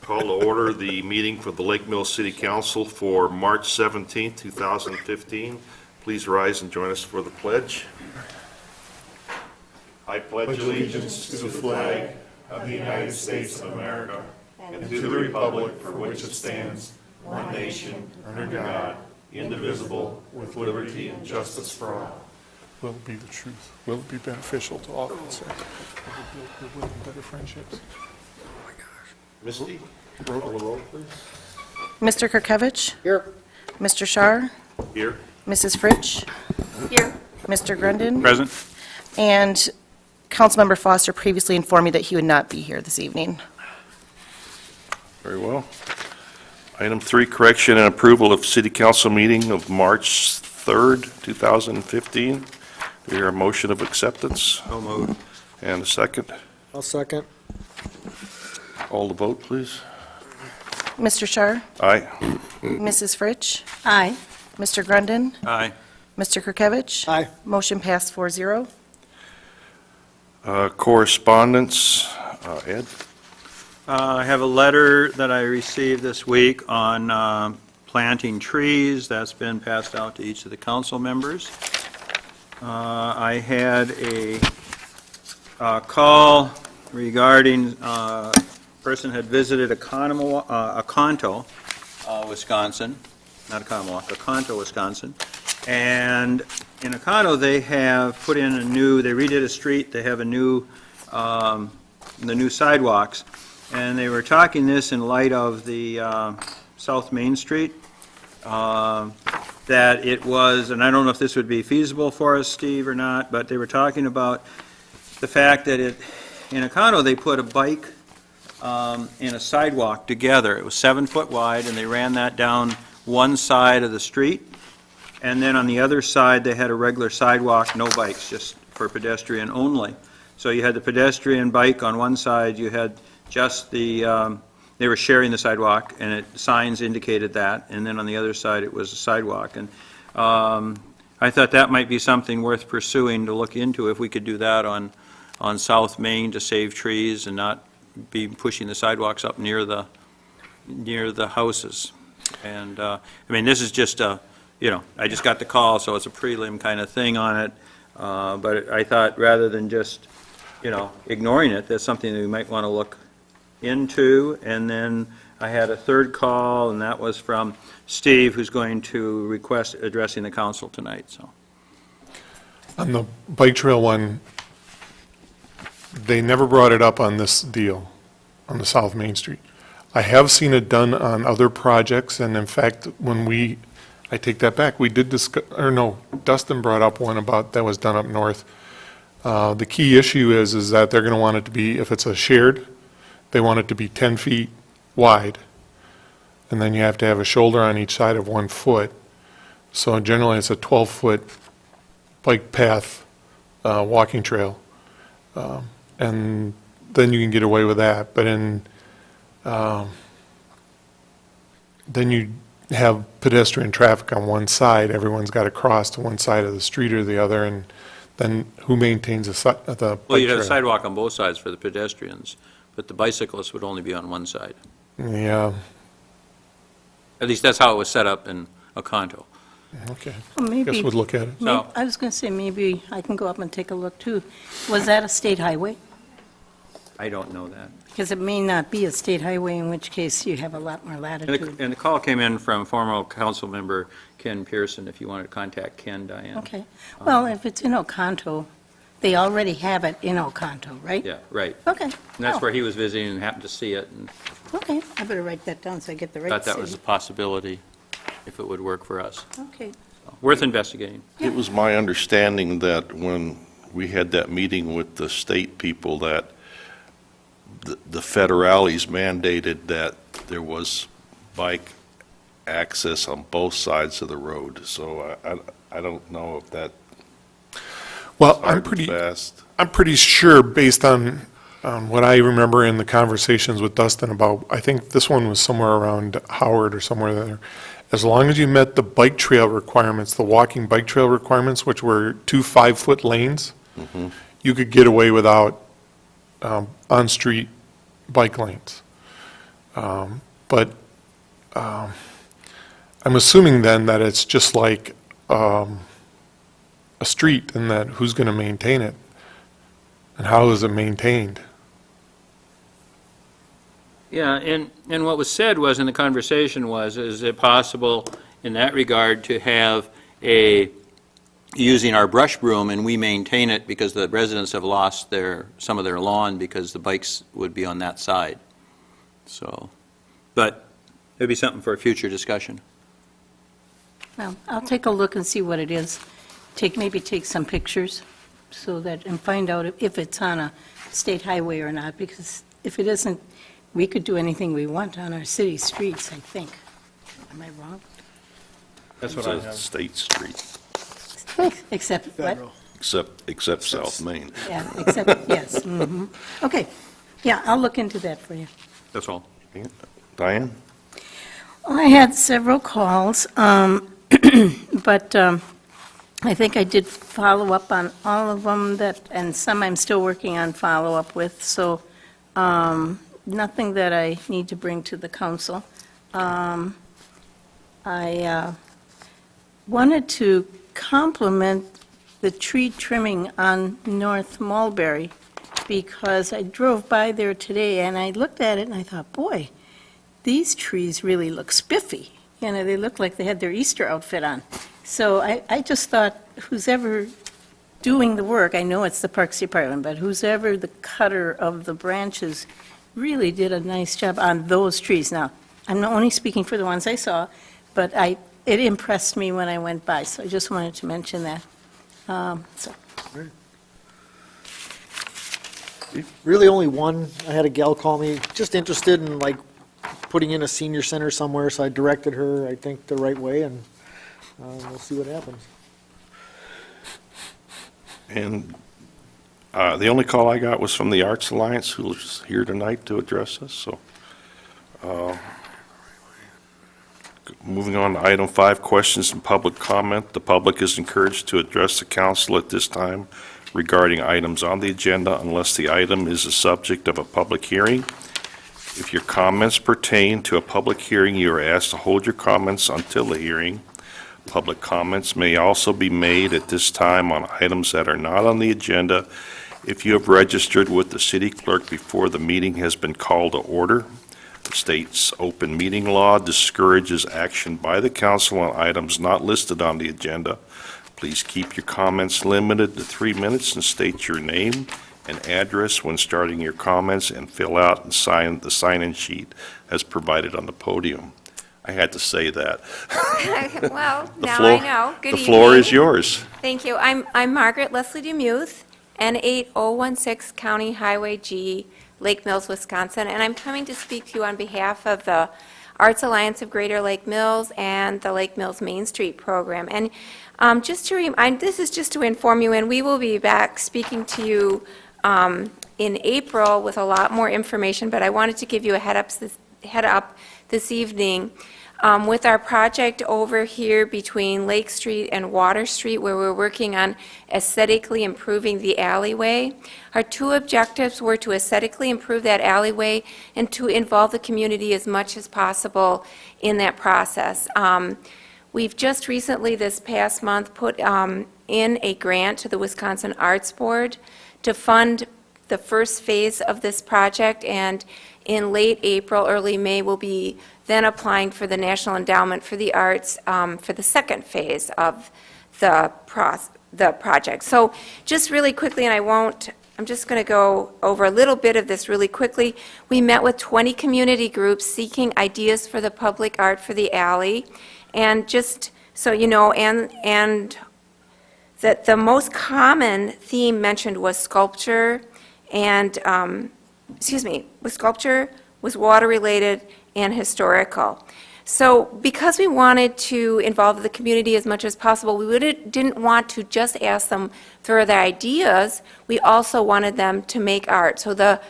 Call to order the meeting for the Lake Mills City Council for March 17, 2015. Please rise and join us for the pledge. I pledge allegiance to the flag of the United States of America and to the republic for which it stands, one nation, under God, indivisible, with liberty and justice for all. Will it be the truth? Will it be beneficial to all concerned? Will it build goodwill and better friendships? Misty, roll call roll, please. Mr. Kirkovich? Here. Mr. Shar? Here. Mrs. Fritsch? Here. Mr. Grundon? Present. And Councilmember Foster previously informed me that he would not be here this evening. Very well. Item 3, correction and approval of City Council meeting of March 3rd, 2015. Do we hear a motion of acceptance? So moved. And a second? I'll second. Call the vote, please. Mr. Shar? Aye. Mrs. Fritsch? Aye. Mr. Grundon? Aye. Mr. Kirkovich? Aye. Motion passed 4-0. Correspondence, Ed? I have a letter that I received this week on planting trees. That's been passed out to each of the council members. I had a call regarding a person had visited Oconto, Wisconsin, not Oconomowoc, Oconto, Wisconsin. And in Oconto, they have put in they redid a street, they have the new sidewalks. And they were talking this in light of the South Main Street, that it was, and I don't know if this would be feasible for us, Steve, or not, but they were talking about the fact that in Oconto, they put a bike and a sidewalk together. It was 7 foot wide, and they ran that down one side of the street. And then on the other side, they had a regular sidewalk, no bikes, just for pedestrian only. So you had the pedestrian bike on one side, you had just they were sharing the sidewalk, and signs indicated that, and then on the other side, it was a sidewalk. And I thought that might be something worth pursuing to look into, if we could do that on South Main to save trees and not be pushing the sidewalks up near the houses. And, I mean, this is just I just got the call, so it's a prelim kind of thing on it. But I thought rather than just, ignoring it, that's something that we might want to look into. And then I had a third call, and that was from Steve, who's going to request addressing the council tonight, so. On the bike trail one, they never brought it up on this deal, on the South Main Street. I have seen it done on other projects, and in fact, I take that back, we did discuss, Dustin brought up one that was done up north. The key issue is that they're going to want it to be, if it's a shared, they want it to be 10 feet wide, and then you have to have a shoulder on each side of 1 foot. So generally, it's a 12-foot bike path, walking trail, and then you can get away with that. But then you have pedestrian traffic on one side. Everyone's got to cross to one side of the street or the other, and then who maintains the bike Well, you'd have a trail? sidewalk on both sides for the pedestrians, but the bicyclists would only be on one side. Yeah, At least that's how it was set up in Oconto. okay. Well, Guess maybe, we'd look at it. So- I was going to say, maybe I can go up and take a look, too. Was that a state highway? I don't know that. Because it may not be a state highway, in which case you have a lot more latitude. And the call came in from former council member Ken Pearson, if you wanted to contact Ken, Diane. Okay. Well, if it's in Oconto, they already have it in Oconto, right? Yeah, right. Okay. And that's Oh, where he was visiting and happened to see it, and Okay, I better write that down so I get the right thought that was a city. possibility, if it would work for us. Okay. Worth investigating. It was my understanding that when we had that meeting with the state people, that the federales mandated that there was bike access on both sides of the road. So I don't know if that Well, hard and fast. I'm pretty sure, based on what I remember in the conversations with Dustin about, I think this one was somewhere around Howard or somewhere there, as long as you met the bike trail requirements, the walking bike trail requirements, which were 2 5-foot lanes, you could get away without on-street bike lanes. But I'm assuming then that it's just like a street, and that who's going to maintain it? And how is it maintained? Yeah, and what was said was, in the conversation was, is it possible in that regard to have using our brush broom and we maintain it because the residents have lost some of their lawn because the bikes would be on that side. So, but it'd be something for a future discussion. Well, I'll take a look and see what it is. Maybe take some pictures so that, and find out if it's on a state highway or not, because if it isn't, we could do anything we want on our city streets, I think. Am I wrong? That's It's a state street, Except, what? except South Main. Yeah, except, yes. Okay, yeah, I'll look into that for you. That's all. Diane? Well, I had several calls, but I think I did follow up on all of them and some I'm still working on follow-up with, so nothing that I need to bring to the council. I wanted to compliment the tree trimming on North Mulberry, because I drove by there today and I looked at it and I thought, boy, these trees really look spiffy. You know, they look like they had their Easter outfit on. So I just thought, who's ever doing the work, I know it's the Parks Department, but who's ever the cutter of the branches really did a nice job on those trees. Now, I'm not only speaking for the ones I saw, but it impressed me when I went by, so I just wanted to mention that. So, Really only one. I had a gal call me, just interested in like putting in a senior center somewhere, so I directed her, I think, the right way, and we'll see what happens. And the only call I got was from the Arts Alliance, who's here tonight to address us, so. Moving on to item 5, questions and public comment. The public is encouraged to address the council at this time regarding items on the agenda unless the item is the subject of a public hearing. If your comments pertain to a public hearing, you are asked to hold your comments until the hearing. Public comments may also be made at this time on items that are not on the agenda if you have registered with the city clerk before the meeting has been called to order. The state's open meeting law discourages action by the council on items not listed on the agenda. Please keep your comments limited to 3 minutes and state your name and address when starting your comments, and fill out and sign the sign-in sheet as provided on the podium. I had to say that. Well, The now floor- I know. Good evening. The floor is yours. Thank you. I'm Margaret Leslie DeMuth, N8016 County Highway G, Lake Mills, Wisconsin, and I'm coming to speak to you on behalf of the Arts Alliance of Greater Lake Mills and the Lake Mills Main Street program. And just to this is just to inform you, and we will be back speaking to you in April with a lot more information, but I wanted to give you a head up this evening with our project over here between Lake Street and Water Street, where we're working on aesthetically improving the alleyway. Our two objectives were to aesthetically improve that alleyway and to involve the community as much as possible in that process. We've just recently, this past month, put in a grant to the Wisconsin Arts Board to fund the first phase of this project, and in late April, early May, we'll be then applying for the National Endowment for the Arts for the second phase of the project. So just really quickly, and I'm just going to go over a little bit of this really quickly. We met with 20 community groups seeking ideas for the public art for the alley. And just so you know, and that the most common theme mentioned was sculpture and, was sculpture, was water-related, and historical. So because we wanted to involve the community as much as possible, we didn't want to just ask them for their ideas, we also wanted them to make art. So the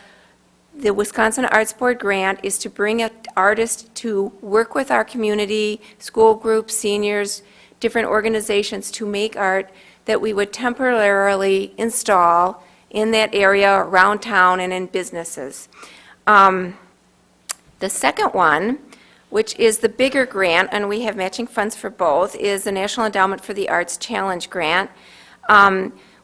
Wisconsin Arts Board grant is to bring an artist to work with our community, school groups, seniors, different organizations to make art that we would temporarily install in that area around town and in businesses. The second one, which is the bigger grant, and we have matching funds for both, is the National Endowment for the Arts Challenge Grant.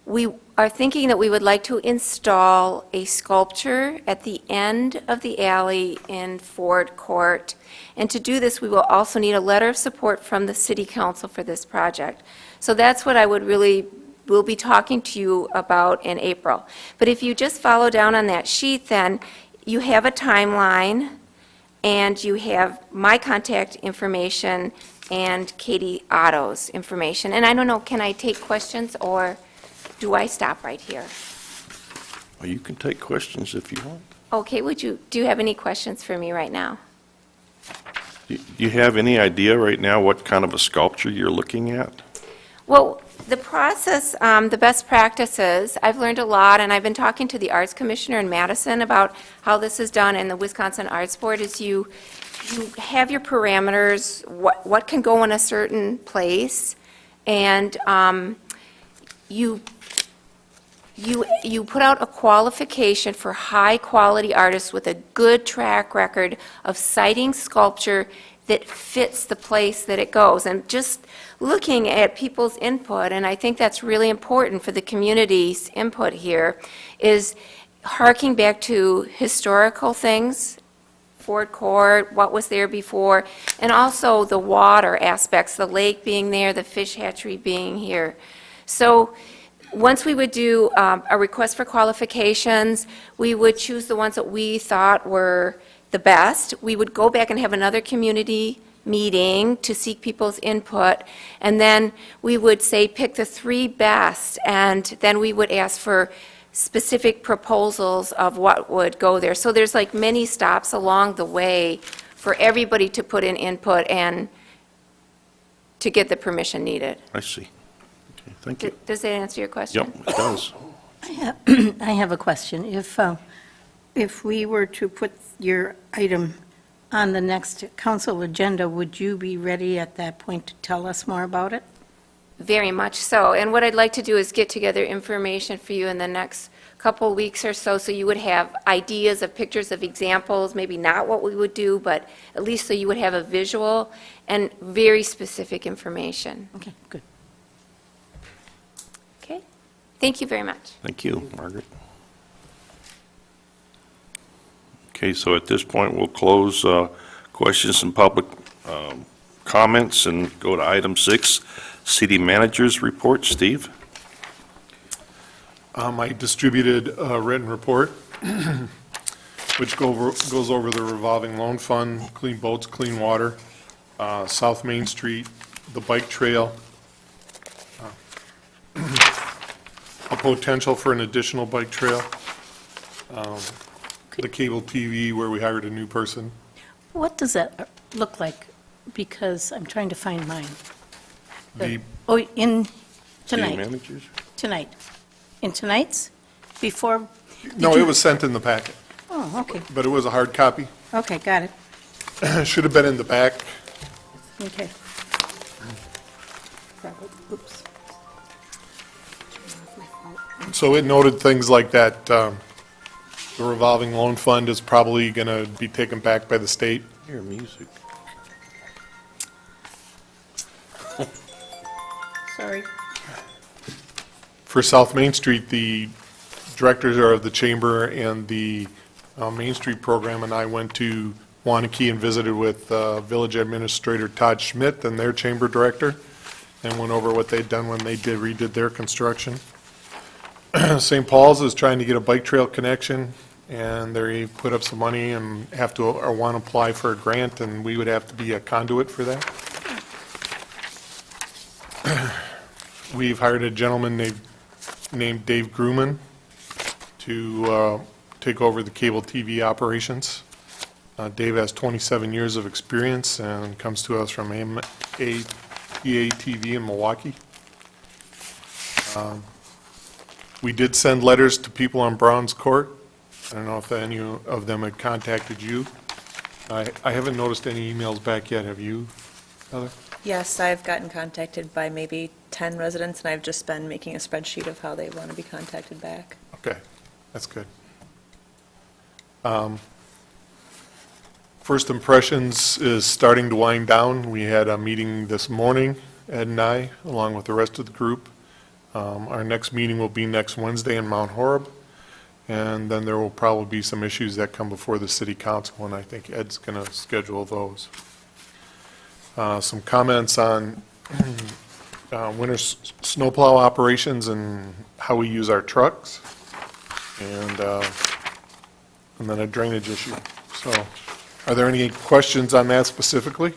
We are thinking that we would like to install a sculpture at the end of the alley in Ford Court. And to do this, we will also need a letter of support from the city council for this project. So that's what I would really, will be talking to you about in April. But if you just follow down on that sheet, then you have a timeline, and you have my contact information and Katie Otto's information. And I don't know, can I take questions, or do I stop right here? Well, you can take questions if you want. Okay, do you have any questions for me right now? Do you have any idea right now what kind of a sculpture you're looking at? Well, the process, the best practices, I've learned a lot, and I've been talking to the Arts Commissioner in Madison about how this is done, and the Wisconsin Arts Board, is you have your parameters, what can go in a certain place, and you put out a qualification for high-quality artists with a good track record of citing sculpture that fits the place that it goes. And just looking at people's input, and I think that's really important for the community's input here, is harking back to historical things, Ford Court, what was there before, and also the water aspects, the lake being there, the fish hatchery being here. So once we would do a request for qualifications, we would choose the ones that we thought were the best. We would go back and have another community meeting to seek people's input, and then we would say pick the 3 best, and then we would ask for specific proposals of what would go there. So there's like many stops along the way for everybody to put in input and to get the permission needed. I see. Okay, thank you. Does that answer your question? Yep, it does. I have a question. If we were to put your item on the next council agenda, would you be ready at that point to tell us more about it? Very much so. And what I'd like to do is get together information for you in the next couple weeks or so you would have ideas of pictures of examples, maybe not what we would do, but at least so you would have a visual and very specific information. Okay, good. Okay? Thank you very much. Thank you, Margaret. Okay, so at this point, we'll close questions and public comments and go to item 6, city managers report. Steve? I distributed a written report, which goes over the revolving loan fund, clean boats, clean water, South Main Street, the bike trail, a potential for an additional bike trail, the cable TV where we hired a new person. What does that look like? Because I'm trying to find mine. The Oh, in City tonight, managers? tonight. In tonight's? Before? No, it was sent in the packet, Oh, okay, but it was a hard copy. okay, got it, It should have been in the back. okay. Oops. So it noted things like that, the revolving loan fund is probably going to be taken back by the state. Hear music. Sorry. For South Main Street, the directors are of the chamber and the Main Street program, and I went to Wanakee and visited with Village Administrator Todd Schmidt and their chamber director, and went over what they'd done when they redid their construction. St. Paul's is trying to get a bike trail connection, and they put up some money and have to, or want to apply for a grant, and we would have to be a conduit for that. We've hired a gentleman named Dave Grumman to take over the cable TV operations. Dave has 27 years of experience and comes to us from APA TV in Milwaukee. We did send letters to people on Browns Court. I don't know if any of them had contacted you. I haven't noticed any emails back yet. Have you, Heather? Yes, I've gotten contacted by maybe 10 residents, and I've just been making a spreadsheet of how they want to be contacted back. Okay, that's good. First Impressions is starting to wind down. We had a meeting this morning, Ed and I, along with the rest of the group. Our next meeting will be next Wednesday in Mount Horeb, and then there will probably be some issues that come before the city council, and I think Ed's going to schedule those. Some comments on winter snowplow operations and how we use our trucks, and then a drainage issue. So, are there any questions on that specifically?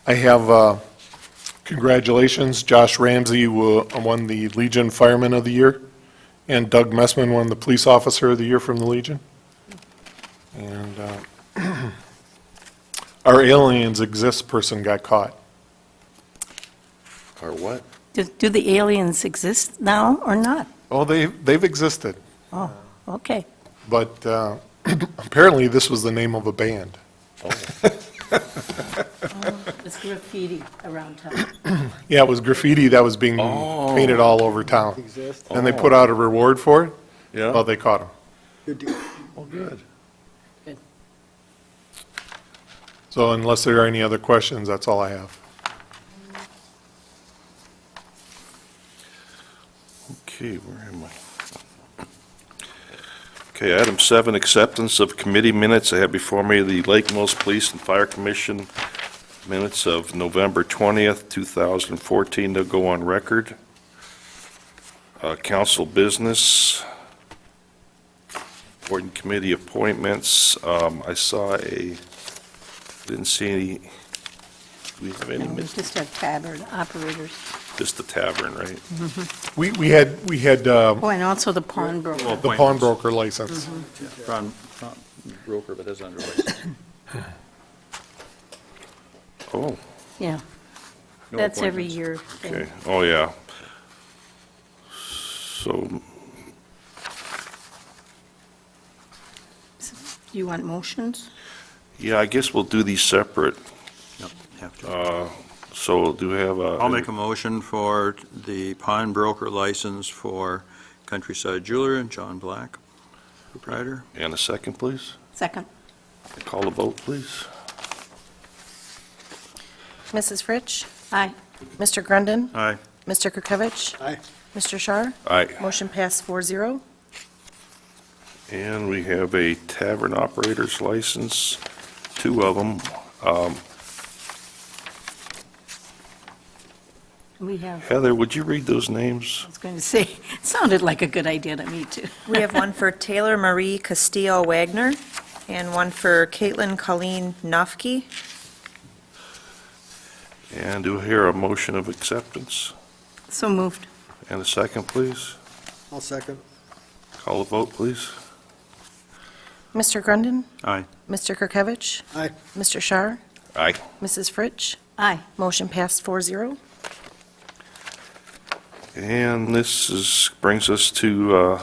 I have, congratulations, Josh Ramsey won the Legion Fireman of the Year, and Doug Messman won the Police Officer of the Year from the Legion. And our aliens exist person got caught. Or what? Do the aliens exist now or not? Oh, they've existed, Oh, okay. but apparently this was the name of a band. It's graffiti around town. Yeah, it was graffiti that was being painted all over town. Exist. And they put out a reward for it. Yeah? Well, they caught him. Good deal. Oh, good. So unless there are any other questions, that's all I have. Okay, where am I? Okay, item 7, acceptance of committee minutes. I have before me the Lake Mills Police and Fire Commission minutes of November 20th, 2014. They'll go on record. Council business, board and committee appointments. I saw didn't see any, do we have any, We just have tavern operators. just the tavern, right? We had Oh, and also the pawnbroker. the pawnbroker license. Broker, but that's under license. Oh, Yeah, No that's every appointments. year thing. okay, oh, yeah. So, Do you want motions? yeah, I guess we'll do these separate. Yep, have to. So do we have a? I'll make a motion for the pawnbroker license for Countryside Jeweler and John Black, proprietor. And a second, please? Second. Call the vote, please. Mrs. Fritsch? Aye. Mr. Grundon? Aye. Mr. Kirkovich? Aye. Mr. Shar? Aye. Motion passed 4-0. And we have a tavern operator's license, 2 of them. We have, Heather, would you read those names? I was going to say, it sounded like a good idea to me, too. We have one for Taylor Marie Castillo Wagner and one for Caitlin Colleen Nofke. And do I hear a motion of acceptance? So moved. And a second, please? I'll second. Call the vote, please. Mr. Grundon? Aye. Mr. Kirkovich? Aye. Mr. Shar? Aye. Mrs. Fritsch? Aye. Motion passed 4-0. And this brings us to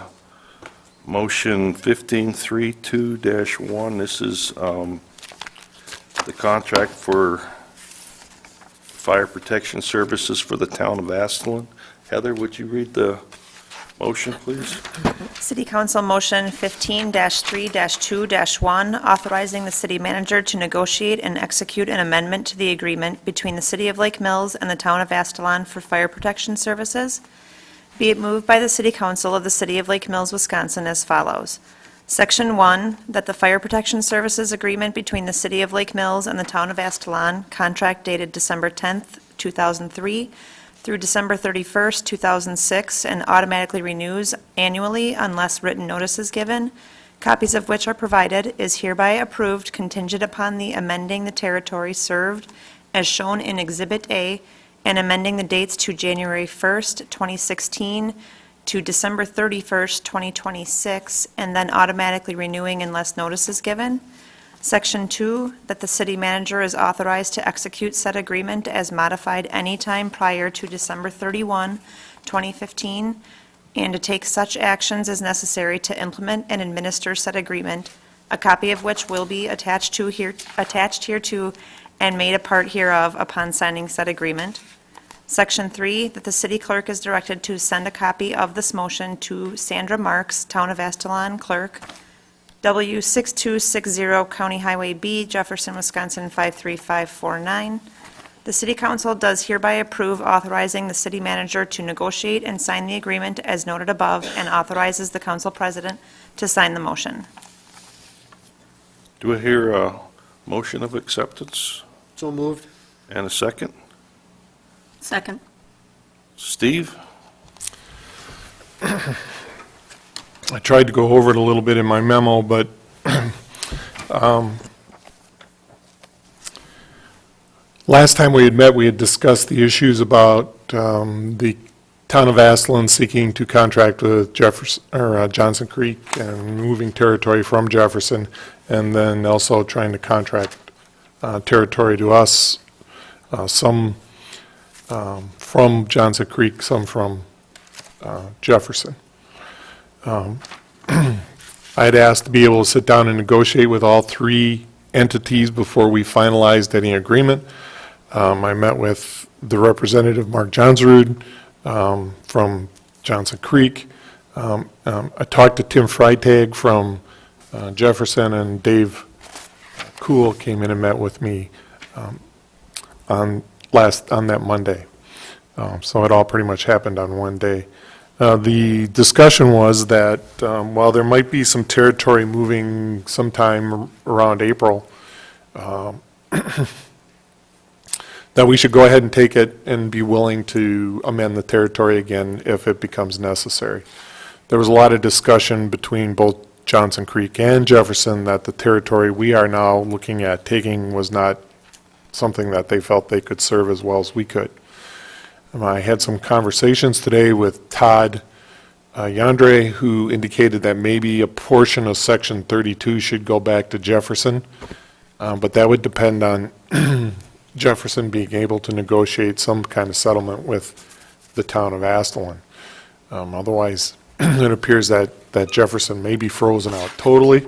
motion 1532-1. This is the contract for fire protection services for the town of Asselin. Heather, would you read the motion, please? City Council Motion 15-3-2-1, authorizing the city manager to negotiate and execute an amendment to the agreement between the City of Lake Mills and the Town of Astelon for fire protection services. Be it moved by the City Council of the City of Lake Mills, Wisconsin as follows. Section 1, that the fire protection services agreement between the City of Lake Mills and the Town of Astelon, contract dated December 10th, 2003, through December 31st, 2006, and automatically renews annually unless written notice is given, copies of which are provided, is hereby approved contingent upon the amending the territory served as shown in Exhibit A and amending the dates to January 1st, 2016 to December 31st, 2026, and then automatically renewing unless notice is given. Section 2, that the city manager is authorized to execute said agreement as modified any time prior to December 31, 2015, and to take such actions as necessary to implement and administer said agreement, a copy of which will be attached hereto and made a part hereof upon signing said agreement. Section 3, that the city clerk is directed to send a copy of this motion to Sandra Marks, Town of Astalon Clerk, W6260 County Highway B, Jefferson, Wisconsin 53549. The city council does hereby approve authorizing the city manager to negotiate and sign the agreement as noted above, and authorizes the council president to sign the motion. Do I hear a motion of acceptance So moved. and a second? Second. Steve? I tried to go over it a little bit in my memo, but last time we had met, we had discussed the issues about the town of Asselin seeking to contract with Johnson Creek and moving territory from Jefferson, and then also trying to contract territory to us, some from Johnson Creek, some from Jefferson. I had asked to be able to sit down and negotiate with all three entities before we finalized any agreement. I met with the representative, Mark Johnsrud, from Johnson Creek. I talked to Tim Freitag from Jefferson, and Dave Kuhl came in and met with me on that Monday. So it all pretty much happened on one day. The discussion was that while there might be some territory moving sometime around April, that we should go ahead and take it and be willing to amend the territory again if it becomes necessary. There was a lot of discussion between both Johnson Creek and Jefferson that the territory we are now looking at taking was not something that they felt they could serve as well as we could. I had some conversations today with Todd Yandre, who indicated that maybe a portion of Section 32 should go back to Jefferson, but that would depend on Jefferson being able to negotiate some kind of settlement with the town of Astalon. Otherwise, it appears that Jefferson may be frozen out totally.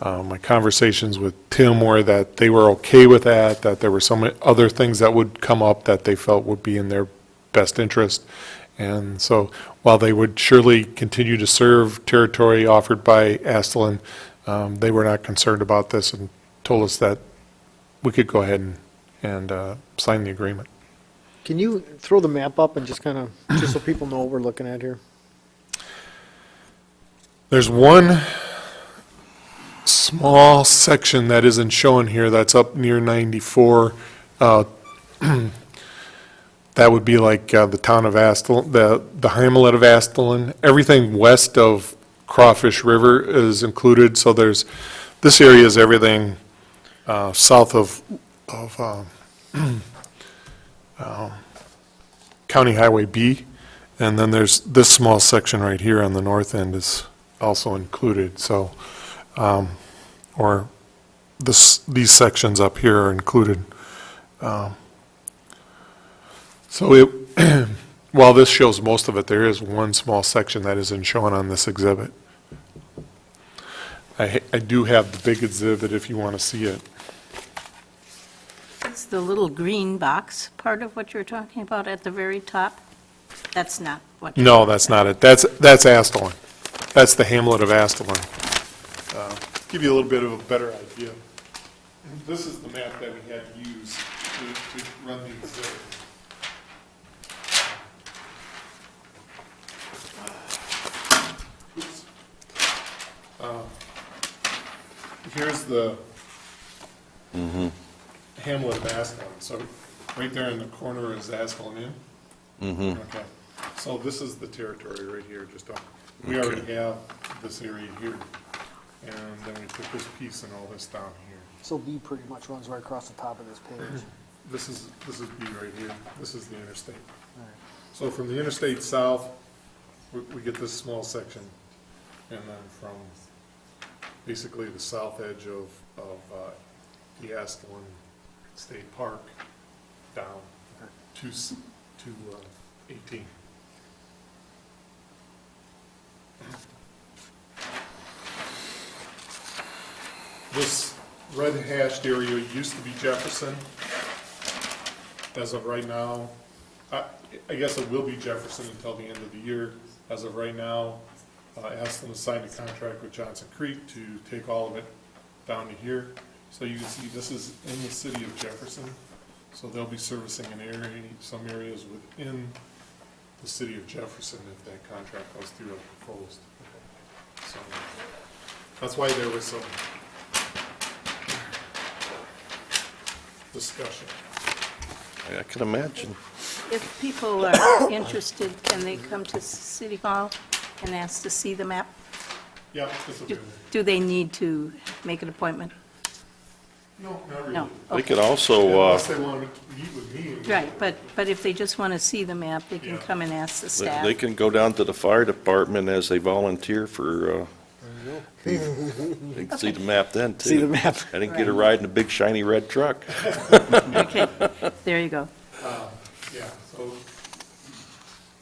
My conversations with Tim were that they were okay with that there were some other things that would come up that they felt would be in their best interest. And so while they would surely continue to serve territory offered by Astalon, they were not concerned about this and told us that we could go ahead and sign the agreement. Can you throw the map up and just kind of, just so people know what we're looking at here? There's one small section that isn't shown here that's up near 94. That would be like the town of Astalon, the hamlet of Astalon. Everything west of Crawfish River is included, so this area is everything south of County Highway B, and then there's this small section right here on the north end is also included, so, these sections up here are included. So while this shows most of it, there is one small section that isn't shown on this exhibit. I do have the big exhibit if you want to see it. It's the little green box part of what you're talking about at the very top? That's not what. No, that's not it. That's Astalon. That's the hamlet of Astalon. Give you a little bit of a better idea. This is the map that we had to use to run the exhibit. Oops. Here's the hamlet of Astalon. So right there in the corner is Astalon Inn. Okay. So this is the territory right here, just up. We already have this area here. And then we put this piece and all this down here. So B pretty much runs right across the top of this page. This is B right here. This is the interstate. So from the interstate south, we get this small section. And then from basically the south edge of the Astalon State Park down to 18. This red hashed area used to be Jefferson. As of right now, I guess it will be Jefferson until the end of the year. As of right now, asked them to sign a contract with Johnson Creek to take all of it down to here. So you can see this is in the city of Jefferson. So they'll be servicing an area, some areas within the city of Jefferson if that contract goes through as proposed. So that's why there was some discussion. I can imagine. If people are interested, can they come to City Hall and ask to see the map? Yeah, this will be, Do they need to make an appointment? no, not really. No. They Okay. could also, Unless they want to meet with me. Right, but if they just want to see the map, they can Yeah. come and ask the they staff. can go down to the fire department as they volunteer for, they can see the map then, too. See the map. I didn't get a ride in a big shiny red truck. Okay, there you go. Yeah, so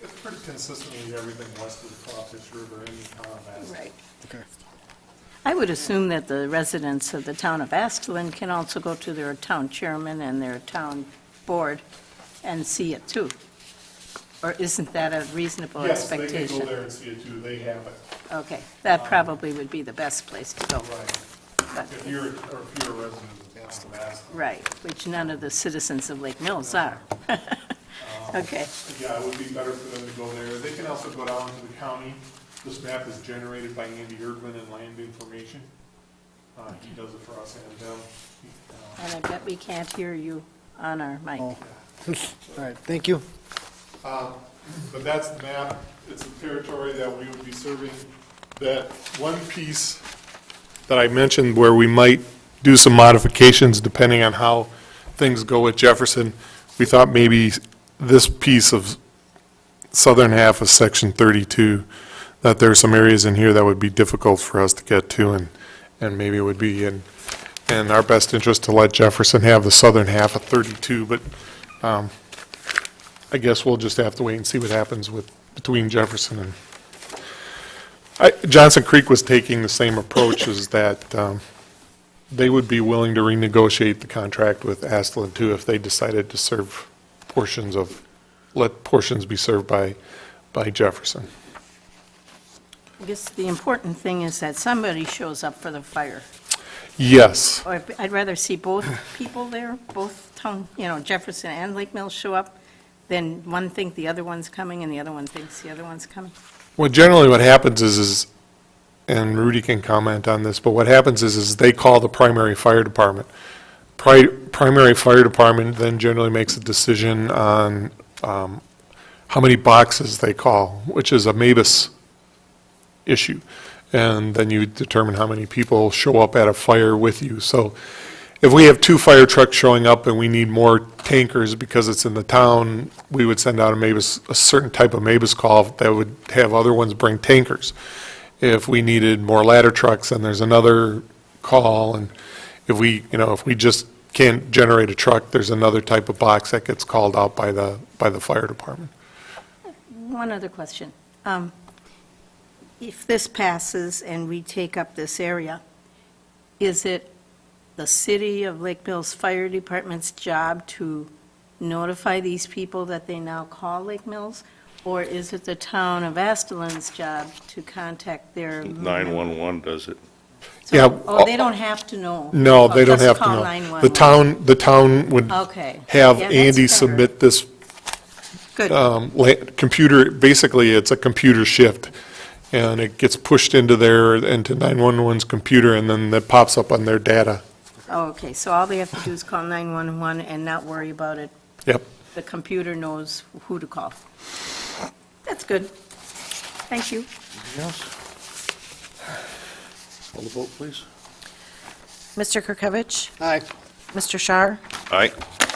it's pretty consistently everything west of the Crawfish River in the town of Aspen. Right. Okay. I would assume that the residents of the town of Aston can also go to their town chairman and their town board and see it too. Or isn't that a reasonable Yes, they expectation? can go there and see it too, they have it, Okay, that probably would be the best place to go. right. But- If you're a resident of the town of Aspen. Right, which none of the citizens of Lake Mills are. Okay, Yeah, it would be better for them to go there. They can also go down to the county. This map is generated by Andy Erdman in Land Information. He does it for us and them. and I bet we can't hear you on our mic. Oh. All right, thank you. But that's the map. It's a territory that we would be serving. That one piece that I mentioned where we might do some modifications depending on how things go with Jefferson, we thought maybe this piece of southern half of Section 32, that there are some areas in here that would be difficult for us to get to, and maybe it would be in our best interest to let Jefferson have the southern half of 32, but I guess we'll just have to wait and see what happens between Jefferson and, Johnson Creek was taking the same approach, as that they would be willing to renegotiate the contract with Astlin too if they decided to serve let portions be served by Jefferson. I guess the important thing is that somebody shows up for the fire. Yes, Or I'd rather see both people there, both town, Jefferson and Lake Mills show up, than one think the other one's coming and the other one thinks the other one's coming. well, generally what happens is, and Rudy can comment on this, but what happens is they call the primary fire department. Primary fire department then generally makes a decision on how many boxes they call, which is a MABUS issue. And then you determine how many people show up at a fire with you. So if we have 2 fire trucks showing up and we need more tankers because it's in the town, we would send out a certain type of MABUS call that would have other ones bring tankers. If we needed more ladder trucks, then there's another call, and if we just can't generate a truck, there's another type of box that gets called out by the fire department. One other question. If this passes and we take up this area, is it the city of Lake Mills Fire Department's job to notify these people that they now call Lake Mills? Or is it the town of Aston's job to contact their? 911 does it. So- Yeah. Oh, they don't have to know? No, they don't Just have to call know. 911. The town would Okay. have Yeah, that's Andy better. submit this Good. computer, basically, it's a computer shift, and it gets pushed into 911's computer, and then it pops up on their data. Oh, okay, so all they have to do is call 911 and not worry about it. Yep. The computer knows who to call. That's good. Thank you. Anything else? Call the vote, please. Mr. Kirkovich? Aye. Mr. Shar? Aye.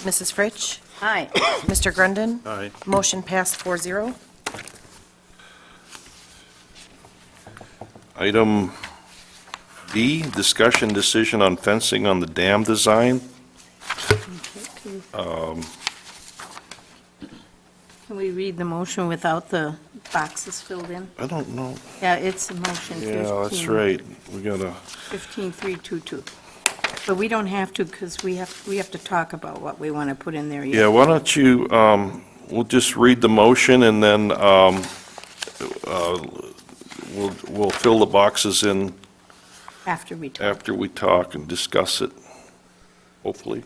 Mrs. Fritsch? Hi. Mr. Grundon? Aye. Motion passed 4-0. Item D, discussion decision on fencing on the dam design. Can we read the motion without the boxes filled in? I don't know. Yeah, it's a motion 15. Yeah, that's right. We gotta, 15322. But we don't have to, because we have to talk about what we want to put in there yet. yeah, why don't you, we'll just read the motion, and then we'll fill the boxes in After we talk. after we talk and discuss it, hopefully.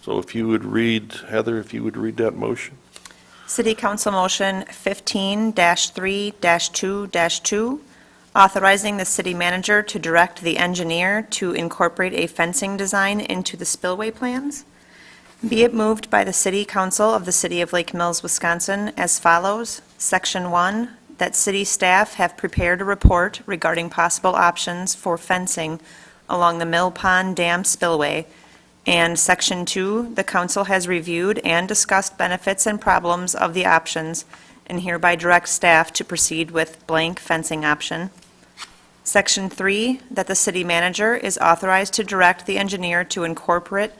So if you would read, Heather, if you would read that motion. City Council Motion 15-3-2-2, authorizing the city manager to direct the engineer to incorporate a fencing design into the spillway plans. Be it moved by the City Council of the City of Lake Mills, Wisconsin as follows. Section 1, that city staff have prepared a report regarding possible options for fencing along the Mill Pond Dam spillway. And Section 2, the council has reviewed and discussed benefits and problems of the options and hereby directs staff to proceed with blank fencing option. Section 3, that the city manager is authorized to direct the engineer to incorporate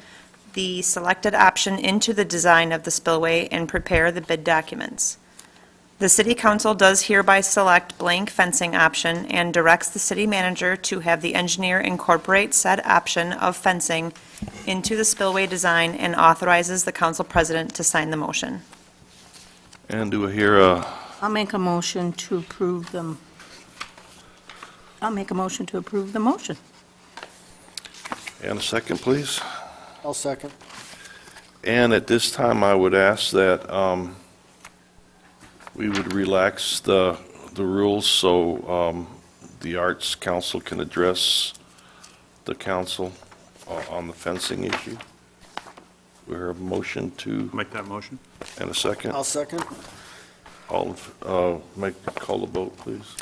the selected option into the design of the spillway and prepare the bid documents. The city council does hereby select blank fencing option and directs the city manager to have the engineer incorporate said option of fencing into the spillway design and authorizes the council president to sign the motion. And do I hear a, I'll make a motion to approve them. I'll make a motion to approve the motion. and a second, please? I'll second. And at this time, I would ask that we would relax the rules so the Arts Council can address the council on the fencing issue. We have a motion to, Make that motion. and a second. I'll second. Call the vote, please.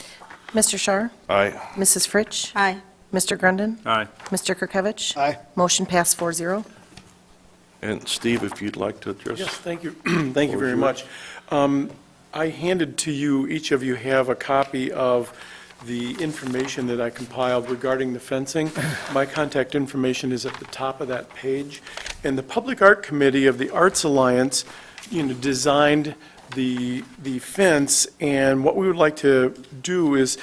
Mr. Shar? Aye. Mrs. Fritsch? Aye. Mr. Grundon? Aye. Mr. Kirkovich? Aye. Motion passed 4-0. And Steve, if you'd like to address. Yes, thank you. Thank you very much. I handed to you, each of you have a copy of the information that I compiled regarding the fencing. My contact information is at the top of that page. And the Public Art Committee of the Arts Alliance, designed the fence, and what we would like to do is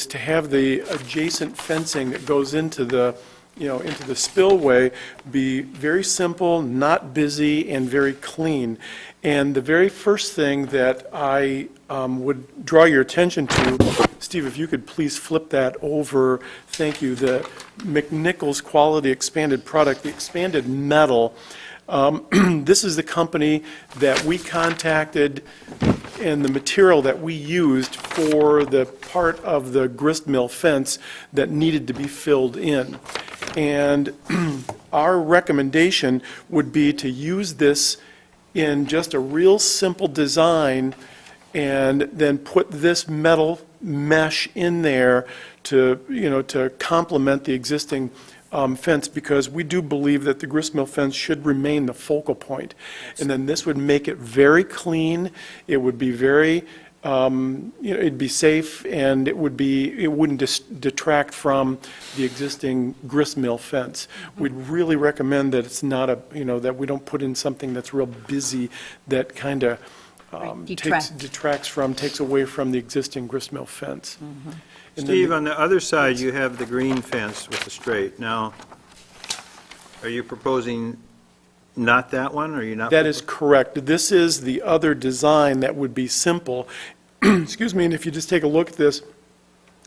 to have the adjacent fencing that goes into the into the spillway be very simple, not busy, and very clean. And the very first thing that I would draw your attention to, Steve, if you could please flip that over, thank you, the McNichols Quality Expanded Product, the expanded metal. This is the company that we contacted and the material that we used for the part of the grist mill fence that needed to be filled in. And our recommendation would be to use this in just a real simple design and then put this metal mesh in there to, to complement the existing fence, because we do believe that the grist mill fence should remain the focal point. And then this would make it very clean, it would be very, it'd be safe, and it wouldn't detract from the existing grist mill fence. We'd really recommend that it's not that we don't put in something that's real busy, that kind of takes away from the existing grist mill fence. And then Steve, on the other side, you have the green fence with the straight. Now, are you proposing not that one, or are you not? That is correct. This is the other design that would be simple. Excuse me, and if you just take a look at this,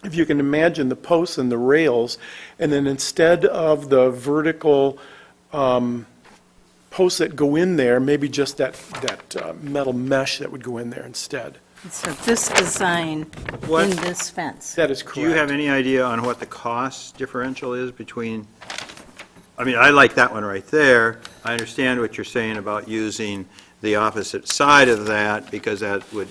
if you can imagine the posts and the rails, and then instead of the vertical posts that go in there, maybe just that metal mesh that would go in there instead. So this design What- in this fence. That is correct. Do you have any idea on what the cost differential is between, I mean, I like that one right there. I understand what you're saying about using the opposite side of that, because that would,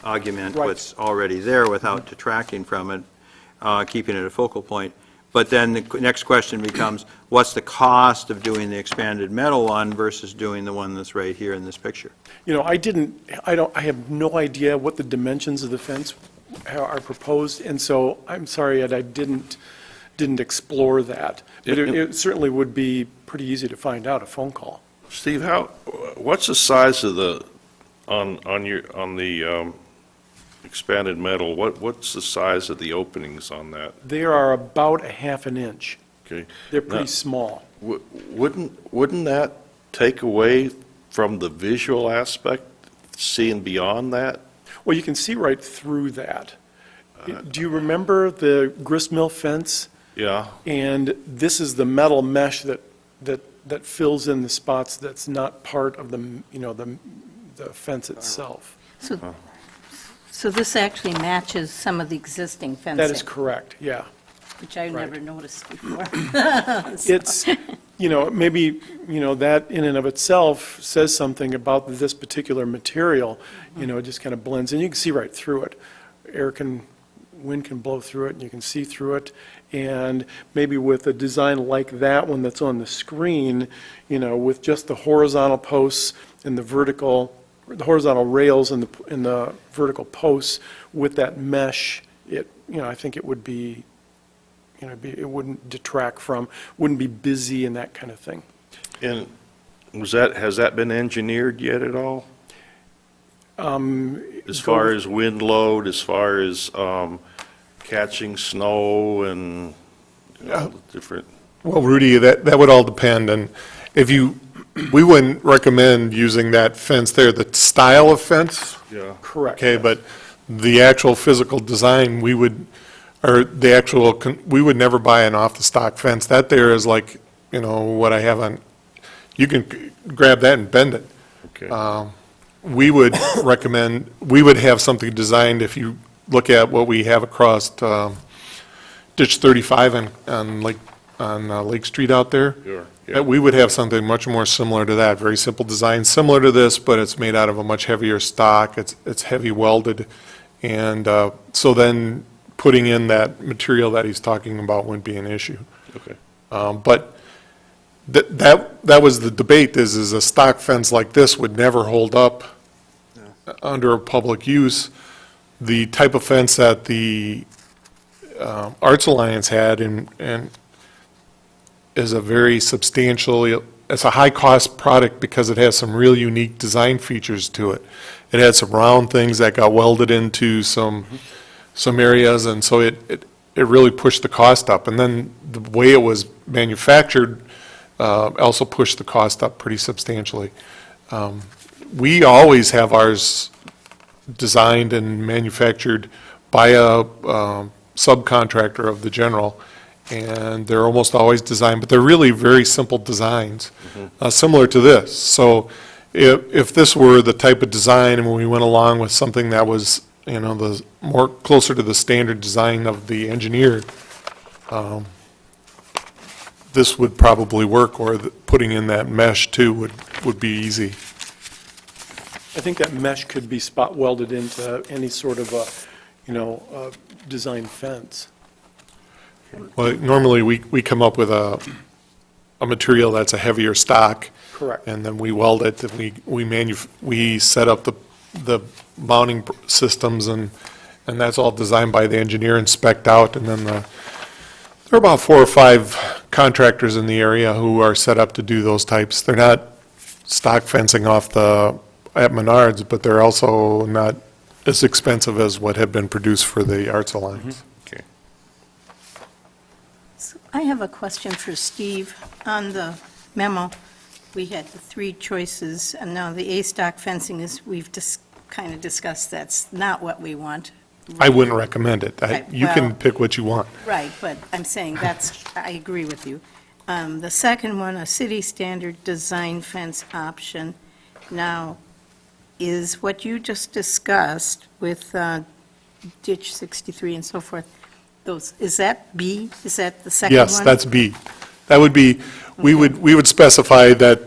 augment Right. what's already there without detracting from it, keeping it a focal point. But then the next question becomes, what's the cost of doing the expanded metal one versus doing the one that's right here in this picture? I have no idea what the dimensions of the fence are proposed, and so I'm sorry that I didn't explore that. But it certainly would be pretty easy to find out, a phone call. Steve, what's the size of the, on the expanded metal, what's the size of the openings on that? They are about a half an inch. Okay. They're pretty Now, small. Wouldn't that take away from the visual aspect, seeing beyond that? Well, you can see right through that. Do you remember the grist mill fence? Yeah, And this is the metal mesh that fills in the spots that's not part of the, the fence itself. So this actually matches some of the existing fencing? That is correct, yeah. Which I right. never noticed before. It's, maybe, that in and of itself says something about this particular material, it just kind of blends in. You can see right through it. Wind can blow through it, and you can see through it. And maybe with a design like that one that's on the screen, with just the horizontal posts and the horizontal rails and the vertical posts with that mesh, I think it would be, it wouldn't detract from, wouldn't be busy and that kind of thing. and has that been engineered yet at all? As far as wind load, as far as catching snow and all the different, Well, Rudy, that would all depend, and we wouldn't recommend using that fence there, the style of fence, yeah. Correct. okay, but the actual physical design, we would never buy an off-the-stock fence. That there is like, what I have on, you can grab that and bend it. Okay. We would recommend, we would have something designed, if you look at what we have across ditch 35 on Lake Street out there. Sure, yeah. That we would have something much more similar to that, very simple design, similar to this, but it's made out of a much heavier stock, it's heavy welded, and so then putting in that material that he's talking about wouldn't be an issue. Okay. But that was the debate, is a stock fence like this would never hold up under public use. The type of fence that the Arts Alliance had and is a very substantial, it's a high-cost product because it has some real unique design features to it. It had some round things that got welded into some areas, and so it really pushed the cost up. And then the way it was manufactured also pushed the cost up pretty substantially. We always have ours designed and manufactured by a subcontractor of the general, and they're almost always designed, but they're really very simple designs, similar to this. So if this were the type of design and we went along with something that was, the more closer to the standard design of the engineer, this would probably work, or putting in that mesh too would be easy. I think that mesh could be spot welded into any sort of a design fence. Well, normally, we come up with a material that's a heavier stock. Correct. And then we weld it, and we set up the mounting systems, and that's all designed by the engineer and spec'd out, and then there are about 4 or 5 contractors in the area who are set up to do those types. They're not stock fencing at Menards, but they're also not as expensive as what had been produced for the Arts Alliance. Okay. I have a question for Steve. On the memo, we had the 3 choices, and now the A-stock fencing is, we've just kind of discussed, that's not what we want. I wouldn't recommend it. Right, You can well- pick what you want. Right, but I'm saying I agree with you. The second one, a city standard design fence option. Now, is what you just discussed with ditch 63 and so forth, is that B? Is that the second one? Yes, that's B. That would be, we would specify that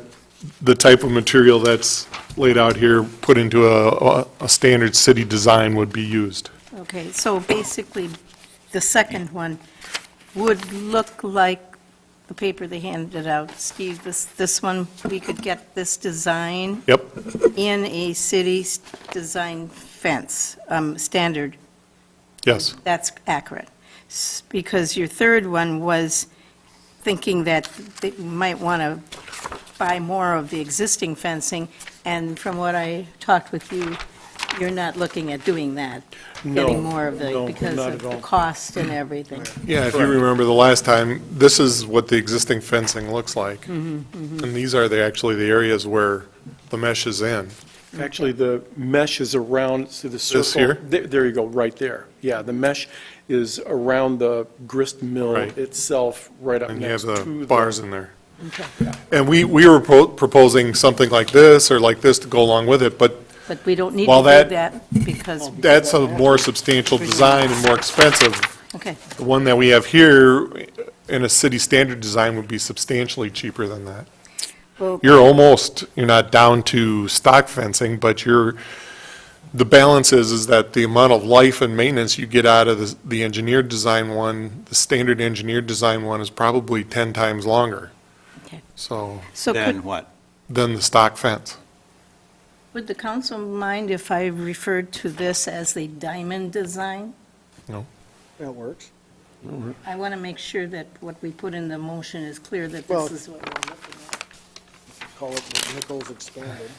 the type of material that's laid out here, put into a standard city design would be used. Okay, so basically, the second one would look like the paper they handed out. Steve, this one, we could get this design Yep, in a city design fence, standard. yes. That's accurate. Because your third one was thinking that they might want to buy more of the existing fencing, and from what I talked with you, you're not looking at doing that, No, getting more of the, no, because not of at the all. cost and everything. Yeah, if you remember the last time, this is what the existing fencing looks like. And these are actually the areas where the mesh is in. Actually, the mesh is around, see the circle? here? There you go, right there. Yeah, the mesh is around the grist mill Right. itself, right up And you have next to the the... bars in there. And we were proposing something like this or like this to go along with it, but But we don't need to Well, do that- that because, that's a more substantial design and more expensive. okay. The one that we have here in a city standard design would be substantially cheaper than that. Well, You're not down to stock fencing, but the balance is that the amount of life and maintenance you get out of the engineered design one, the standard engineered design one is probably 10 times longer. Okay. So, So Then what? than the stock fence. would the council mind if I referred to this as the diamond design? That works. I want to make sure that what we put in the motion is clear that Well- this is what we're looking at. Call it Nichols expanded.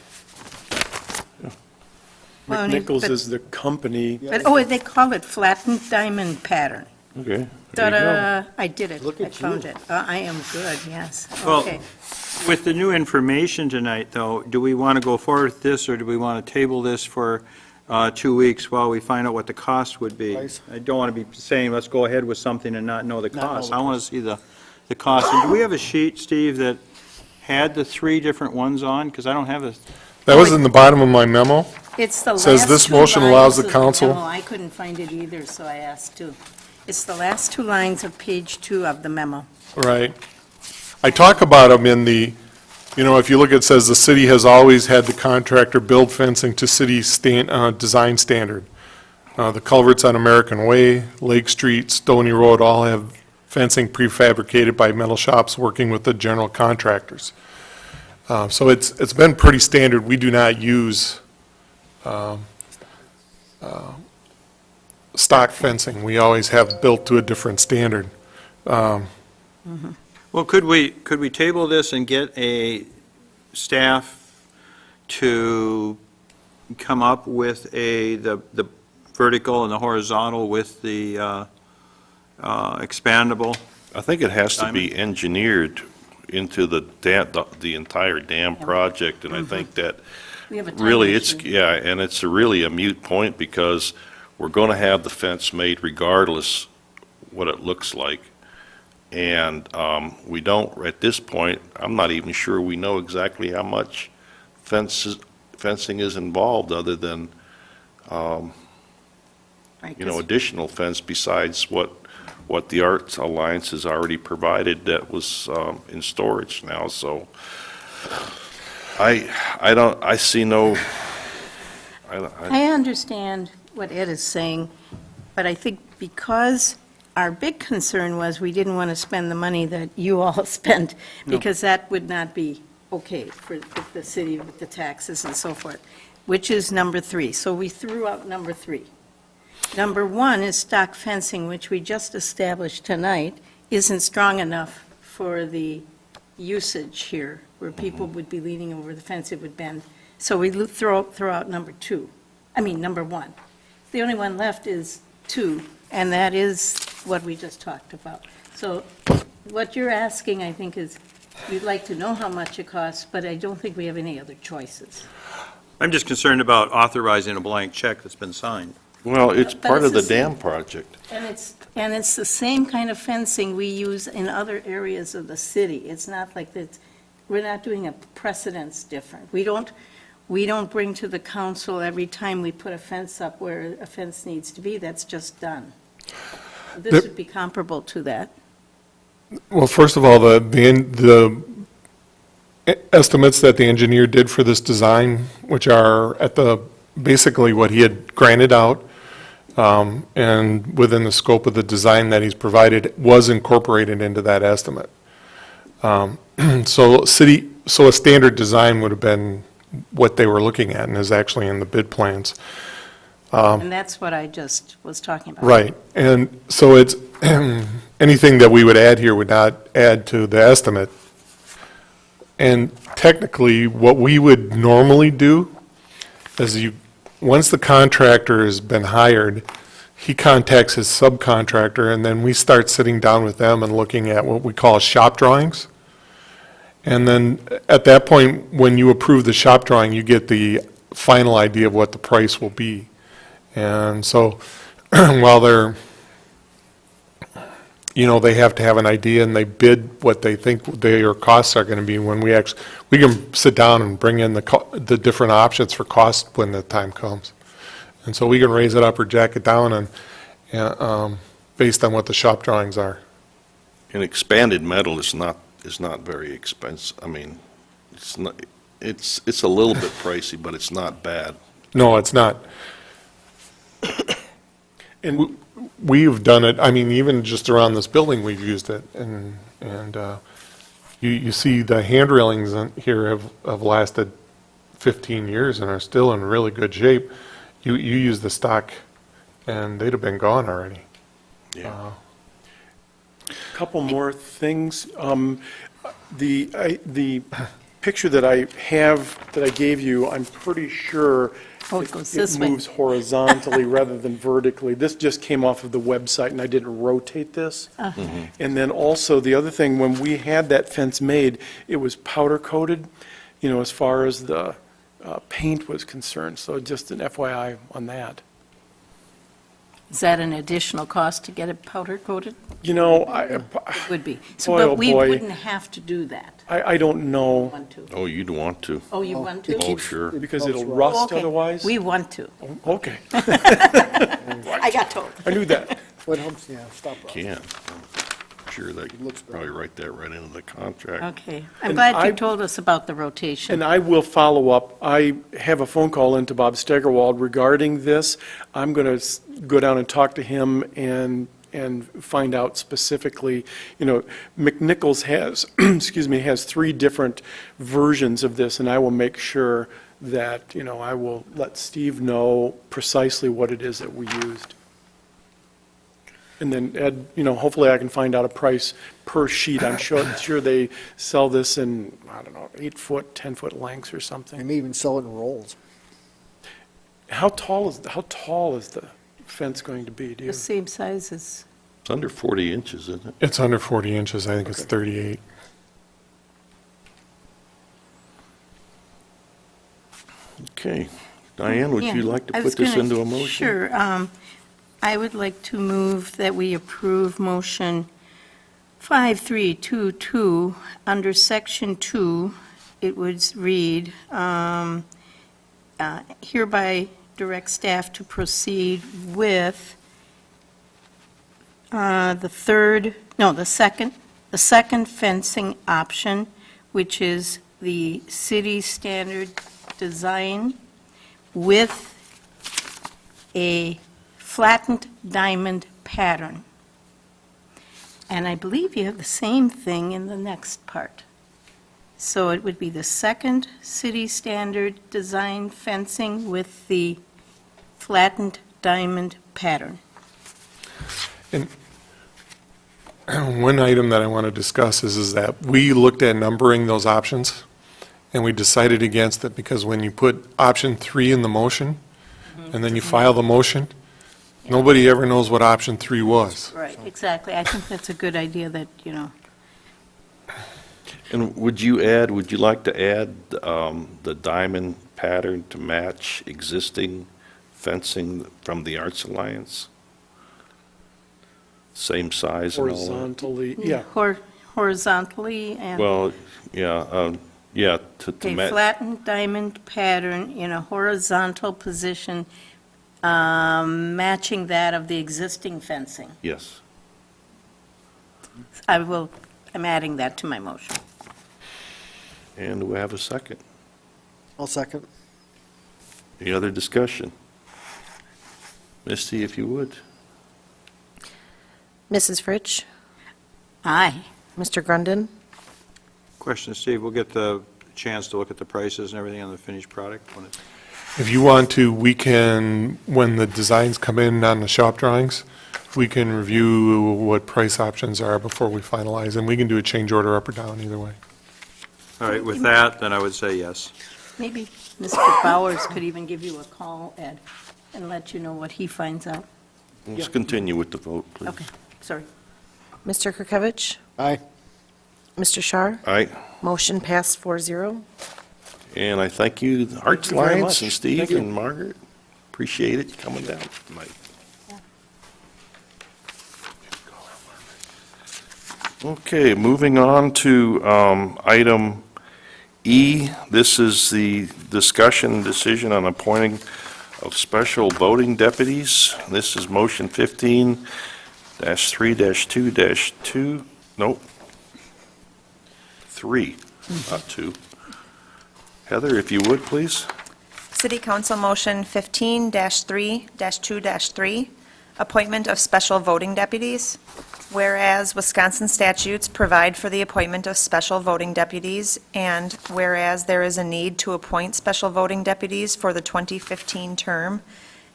Well, McNichols but- is the company. But, oh, they call it flattened diamond pattern. Okay. Ta-da, I did it. Look I at found you. it. I am good, yes. Well, Okay. With the new information tonight, though, do we want to go forward with this, or do we want to table this for 2 weeks while we find out what the cost would be? Price. I don't want to be saying, let's go ahead with something and not know the Not know cost. the I want to see the cost. And do we have a sheet, Steve, that had the 3 different ones on? Because I don't have a, That was in the bottom of my memo. It's the last Says this two motion lines allows the of council- memo. I couldn't find it either, so I asked to. It's the last 2 lines of page 2 of the memo. Right. I talk about them in the, if you look, it says the city has always had the contractor build fencing to city design standard. The culverts on American Way, Lake Street, Stony Road all have fencing prefabricated by metal shops working with the general contractors. So it's been pretty standard. We do not use stock fencing. We always have built to a different standard. well, could we table this and get a staff to come up with the vertical and the horizontal with the expandable? I think it has to be engineered into the entire dam project, and I think that We have a time really, it's, issue. yeah, and it's really a moot point, because we're going to have the fence made regardless what it looks like. And we don't, at this point, I'm not even sure we know exactly how much fencing is involved, other than, Right, you know, 'cause additional fence besides what the Arts Alliance has already provided that was in storage now, so I see no, I understand what Ed is saying, but I think because our big concern was we didn't want to spend the money that you all spent, because that would not be okay for the city with the taxes and so forth, which is number 3. So we threw out number 3. Number 1 is stock fencing, which we just established tonight, isn't strong enough for the usage here, where people would be leaning over the fence, it would bend. So we throw out number 1. The only one left is 2, and that is what we just talked about. So what you're asking, I think, is you'd like to know how much it costs, but I don't think we have any other choices. I'm just concerned about authorizing a blank check that's been signed. well, it's But part it's of the the same- dam project. And it's the same kind of fencing we use in other areas of the city. It's not like that, we're not doing a precedence different. We don't bring to the council every time we put a fence up where a fence needs to be. That's just done. This There- would be comparable to that. Well, first of all, the estimates that the engineer did for this design, which are at basically what he had granted out, and within the scope of the design that he's provided, was incorporated into that estimate. So a standard design would have been what they were looking at, and is actually in the bid plans. And that's what I just was talking about. Right, and so it's, anything that we would add here would not add to the estimate. And technically, what we would normally do is once the contractor has been hired, he contacts his subcontractor, and then we start sitting down with them and looking at what we call shop drawings. And then at that point, when you approve the shop drawing, you get the final idea of what the price will be. And so while they're, they have to have an idea and they bid what they think their costs are going to be, when we can sit down and bring in the different options for cost when the time comes. And so we can raise it up or jack it down and based on what the shop drawings are. And expanded metal is not very expensive. I mean, it's not, it's a little bit pricey, but it's not bad. No, it's not. And We've done it, I mean, even just around this building, we've used it, and you see the hand railings here have lasted 15 years and are still in really good shape. You use the stock, and they'd have been gone already. Yeah. couple more things. The picture that I have, that I gave you, I'm pretty sure Oh, it goes this it way. moves horizontally rather than vertically. This just came off of the website, and I didn't rotate this. And then also, the other thing, when we had that fence made, it was powder coated, as far as the paint was concerned. So just an FYI on that. Is that an additional cost to get it powder coated? I Would be. Boy, So, oh, but we boy. wouldn't have to do that. don't know, Want to? Oh, you'd want to. Oh, you want to? Oh, sure. because it'll Helps rust Okay. otherwise. We want to. Okay, I got told. I knew that. What helps, stop. Can. I'm sure they could looks better. probably write that right into the contract. Okay. I'm And glad I- you told us about the rotation. And I will follow up. I have a phone call into Bob Stegerwald regarding this. I'm going to go down and talk to him and find out specifically, McNichols has, has 3 different versions of this, and I will make sure that, I will let Steve know precisely what it is that we used. And then, Ed, hopefully I can find out a price per sheet. I'm sure they sell this in, 8-foot, 10-foot lengths or They something. may even sell it in rolls. How tall is the fence going to be? Do you? The same size as, It's under 40 inches, isn't it? It's under 40 inches, I think it's 38. Okay. Diane, would you Yeah, like to I put was this gonna- into a motion? Sure. I would like to move that we approve motion 5322 under section 2. It would read, hereby direct staff to proceed with the second fencing option, which is the city standard design with a flattened diamond pattern. And I believe you have the same thing in the next part. So it would be the second city standard design fencing with the flattened diamond pattern. One item that I want to discuss is that we looked at numbering those options, and we decided against it because when you put option 3 in the motion, and then you file the motion, nobody ever knows what option 3 was. Right, exactly. I think that's a good idea that, And would you like to add the diamond pattern to match existing fencing from the Arts Alliance? Same size and all that? Horizontally, yeah. horizontally and, Well, yeah, to okay, match. flattened diamond pattern in a horizontal position, matching that of the existing fencing. Yes. I'm adding that to my motion. And do we have a second? I'll second. Any other discussion? Misty, if you would. Mrs. Fritsch? Aye. Mr. Grundon? Question, Steve, we'll get the chance to look at the prices and everything on the finished product when it's... If you want to, we can, when the designs come in on the shop drawings, we can review what price options are before we finalize, and we can do a change order up or down either way. All right, with that, then I would say yes. Maybe Mr. Bowers could even give you a call, Ed, and let you know what he finds out. Let's continue with the vote, please. Okay, sorry. Mr. Kirkovich? Aye. Mr. Shar? All right, Motion passed 4-0. and I thank you, the Arts you very Alliance, much. and Steve Thank you. and Margaret. Appreciate it coming down tonight. Okay, moving on to item E. This is the discussion and decision on appointing of special voting deputies. This is motion 15-3-2-2, nope, 3, not 2. Heather, if you would, please. City Council Motion 15-3-2-3, appointment of special voting deputies. Whereas Wisconsin statutes provide for the appointment of special voting deputies, and whereas there is a need to appoint special voting deputies for the 2015 term,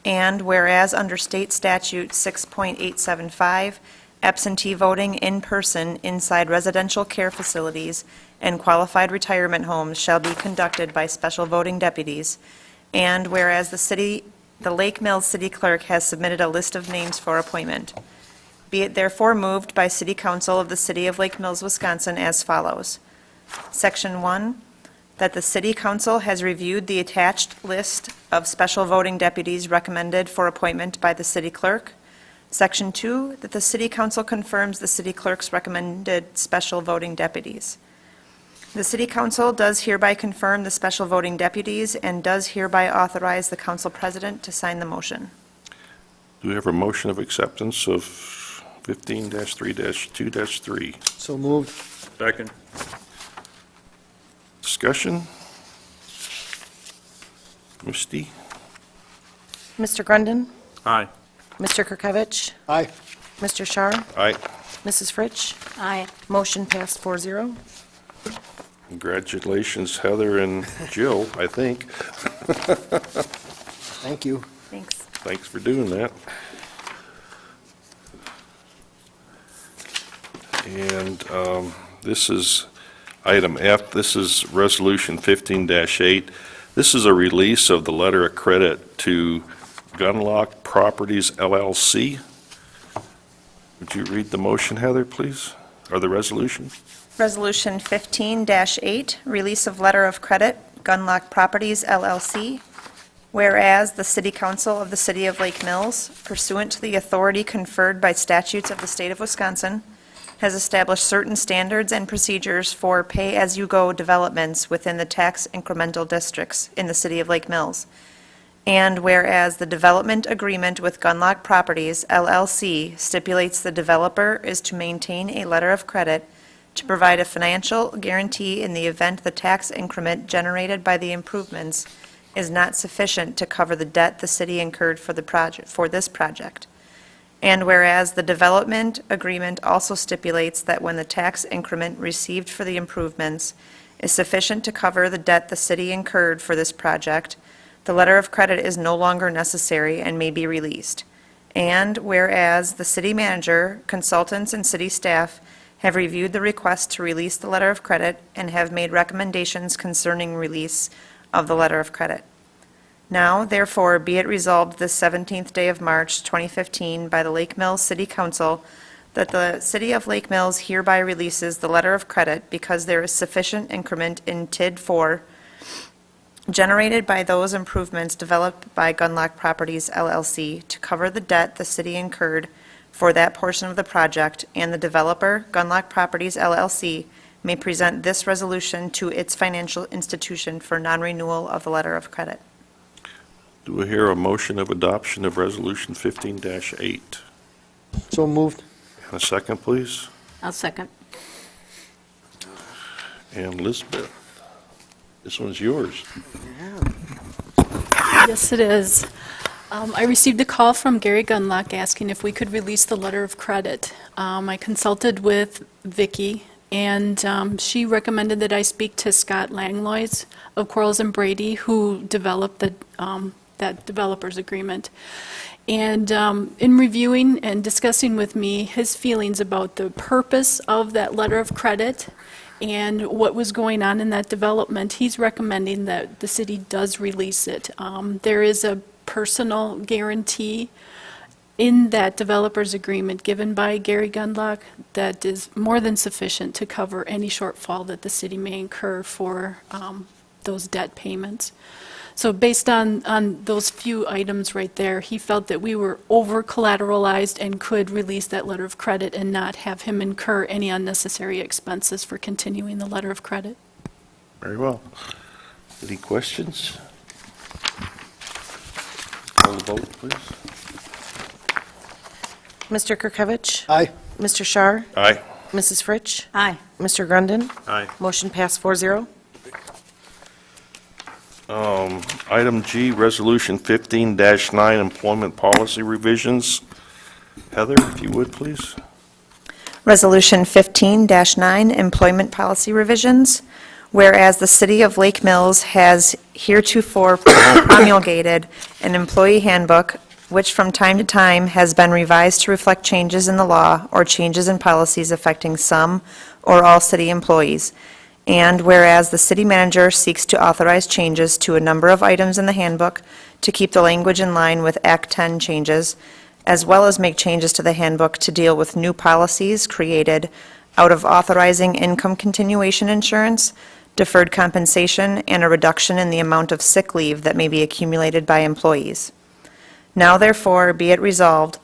and whereas under state statute 6.875, absentee voting in person inside residential care facilities and qualified retirement homes shall be conducted by special voting deputies, and whereas the Lake Mills City Clerk has submitted a list of names for appointment. Be it therefore moved by City Council of the City of Lake Mills, Wisconsin as follows. Section 1, that the City Council has reviewed the attached list of special voting deputies recommended for appointment by the City Clerk. Section 2, that the City Council confirms the City Clerk's recommended special voting deputies. The City Council does hereby confirm the special voting deputies and does hereby authorize the Council President to sign the motion. Do we have a motion of acceptance of 15-3-2-3? So moved. Second. Discussion? Misty? Mr. Grundon? Aye. Mr. Kirkovich? Aye. Mr. Shar? Aye. Mrs. Fritsch? Aye. Motion passed 4-0. Congratulations, Heather and Jill, I think. Thank you. Thanks. Thanks for doing that. And this is item F. This is Resolution 15-8. This is a release of the letter of credit to Gunlock Properties LLC. Would you read the motion, Heather, please, or the resolution? Resolution 15-8, release of letter of credit, Gunlock Properties LLC. Whereas the City Council of the City of Lake Mills, pursuant to the authority conferred by statutes of the state of Wisconsin, has established certain standards and procedures for pay-as-you-go developments within the tax incremental districts in the City of Lake Mills. And whereas the development agreement with Gunlock Properties LLC stipulates the developer is to maintain a letter of credit to provide a financial guarantee in the event the tax increment generated by the improvements is not sufficient to cover the debt the city incurred for this project. And whereas the development agreement also stipulates that when the tax increment received for the improvements is sufficient to cover the debt the city incurred for this project, the letter of credit is no longer necessary and may be released. And whereas the city manager, consultants, and city staff have reviewed the request to release the letter of credit and have made recommendations concerning release of the letter of credit. Now, therefore, be it resolved this 17th day of March, 2015, by the Lake Mills City Council that the City of Lake Mills hereby releases the letter of credit because there is sufficient increment in TID 4 generated by those improvements developed by Gunlock Properties LLC to cover the debt the city incurred for that portion of the project, and the developer, Gunlock Properties LLC, may present this resolution to its financial institution for non-renewal of the letter of credit. Do we hear a motion of adoption of Resolution 15-8? So moved. And a second, please? I'll second. And Elizabeth, this one's yours. Yes, it is. I received a call from Gary Gunlock asking if we could release the letter of credit. I consulted with Vicki, and she recommended that I speak to Scott Langlois of Quarles and Brady, who developed that developer's agreement. And in reviewing and discussing with me his feelings about the purpose of that letter of credit and what was going on in that development, he's recommending that the city does release it. There is a personal guarantee in that developer's agreement given by Gary Gundlach that is more than sufficient to cover any shortfall that the city may incur for those debt payments. So based on those few items right there, he felt that we were over-collateralized and could release that letter of credit and not have him incur any unnecessary expenses for continuing the letter of credit. Very well. Any questions? Call the vote, please. Mr. Kirkovich? Aye. Mr. Shar? Aye. Mrs. Fritsch? Aye. Mr. Grundon? Aye. Motion passed 4-0. Item G, Resolution 15-9, Employment Policy Revisions. Heather, if you would, please. Resolution 15-9, Employment Policy Revisions. Whereas the City of Lake Mills has heretofore promulgated an employee handbook which from time to time has been revised to reflect changes in the law or changes in policies affecting some or all city employees. And whereas the city manager seeks to authorize changes to a number of items in the handbook to keep the language in line with Act 10 changes, as well as make changes to the handbook to deal with new policies created out of authorizing income continuation insurance, deferred compensation, and a reduction in the amount of sick leave that may be accumulated by employees. Now therefore be it resolved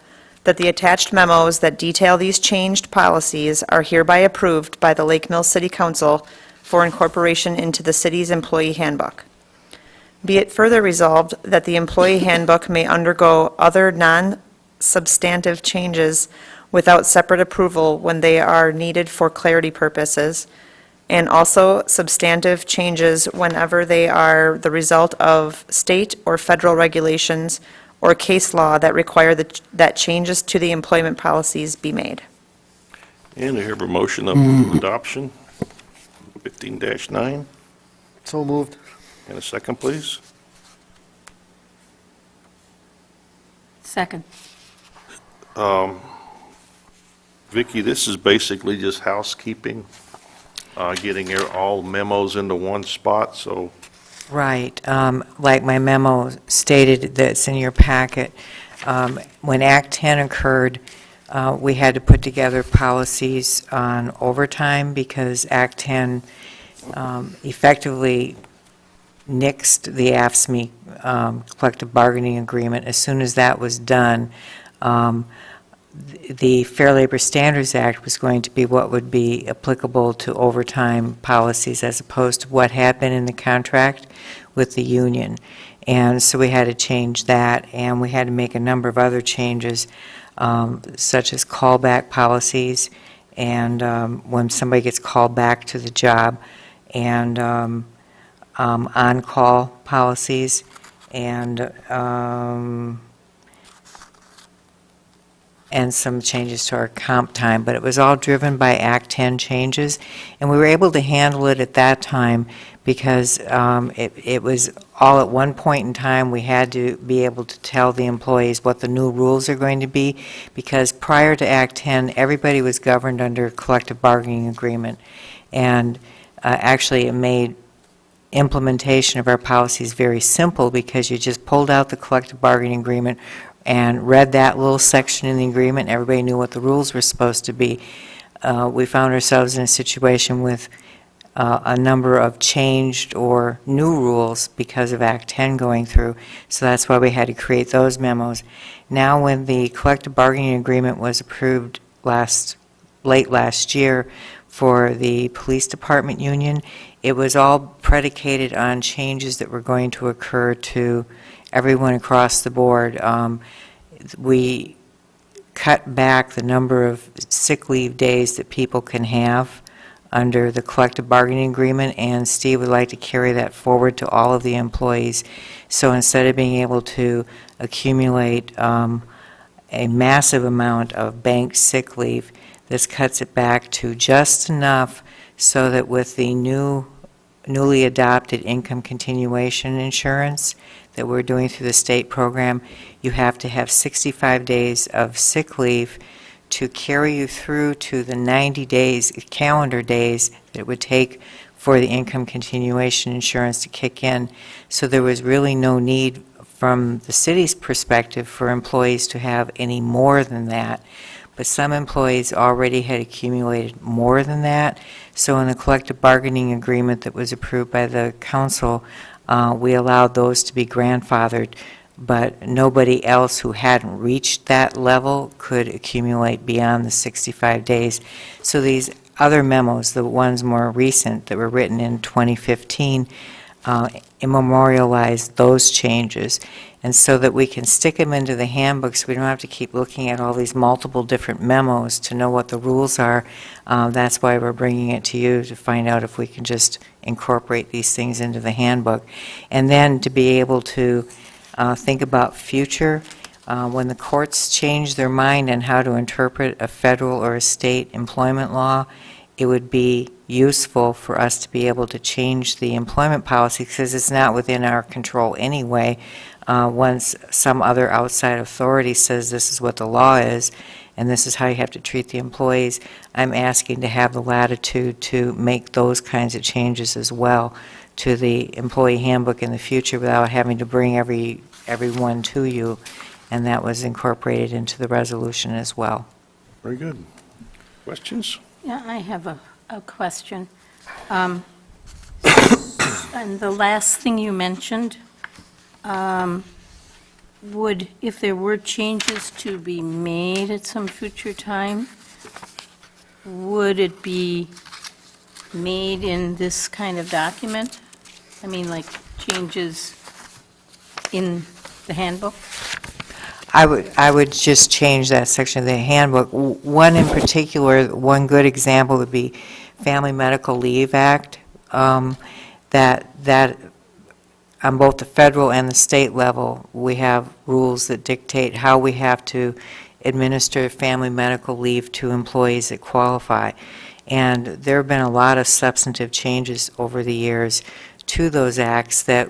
that the attached memos that detail these changed policies are hereby approved by the Lake Mills City Council for incorporation into the city's employee handbook. Be it further resolved that the employee handbook may undergo other non-substantive changes without separate approval when they are needed for clarity purposes, and also substantive changes whenever they are the result of state or federal regulations or case law that require that changes to the employment policies be made. And I have a motion of adoption, 15-9. So moved. And a second, please. Second. Vicki, this is basically just housekeeping, getting all memos into one spot, so Right. Like my memo stated that's in your packet, when Act 10 occurred, we had to put together policies on overtime because Act 10 effectively nixed the AFSCME collective bargaining agreement. As soon as that was done, the Fair Labor Standards Act was going to be what would be applicable to overtime policies as opposed to what had been in the contract with the union. And so we had to change that, and we had to make a number of other changes, such as callback policies, and when somebody gets called back to the job, and on-call policies, and some changes to our comp time, but it was all driven by Act 10 changes, and we were able to handle it at that time because it was all at one point in time. We had to be able to tell the employees what the new rules are going to be, because prior to Act 10, everybody was governed under a collective bargaining agreement, and actually it made implementation of our policies very simple because you just pulled out the collective bargaining agreement and read that little section in the agreement. Everybody knew what the rules were supposed to be. We found ourselves in a situation with a number of changed or new rules because of Act 10 going through, so that's why we had to create those memos. Now, when the collective bargaining agreement was approved late last year for the police department union, it was all predicated on changes that were going to occur to everyone across the board. We cut back the number of sick leave days that people can have under the collective bargaining agreement, and Steve would like to carry that forward to all of the employees. So instead of being able to accumulate a massive amount of banked sick leave, this cuts it back to just enough so that with the newly adopted income continuation insurance that we're doing through the state program, you have to have 65 days of sick leave to carry you through to the 90 days, calendar days, that it would take for the income continuation insurance to kick in. So there was really no need from the city's perspective for employees to have any more than that. But some employees already had accumulated more than that. So in the collective bargaining agreement that was approved by the council, we allowed those to be grandfathered, but nobody else who hadn't reached that level could accumulate beyond the 65 days. So these other memos, the ones more recent that were written in 2015, memorialize those changes. And so that we can stick them into the handbooks, we don't have to keep looking at all these multiple different memos to know what the rules are. That's why we're bringing it to you, to find out if we can just incorporate these things into the handbook. And then to be able to think about future, when the courts change their mind on how to interpret a federal or a state employment law, it would be useful for us to be able to change the employment policy, because it's not within our control anyway. Once some other outside authority says this is what the law is, and this is how you have to treat the employees, I'm asking to have the latitude to make those kinds of changes as well to the employee handbook in the future without having to bring everyone to you, and that was incorporated into the resolution as well. Very good. Questions? Yeah, I have a question. And the last thing you mentioned, would, if there were changes to be made at some future time, would it be made in this kind of document? I mean, like changes in the handbook? I would just change that section of the handbook. One in particular, one good example would be Family Medical Leave Act, that on both the federal and the state level, we have rules that dictate how we have to administer family medical leave to employees that qualify. And there have been a lot of substantive changes over the years to those acts that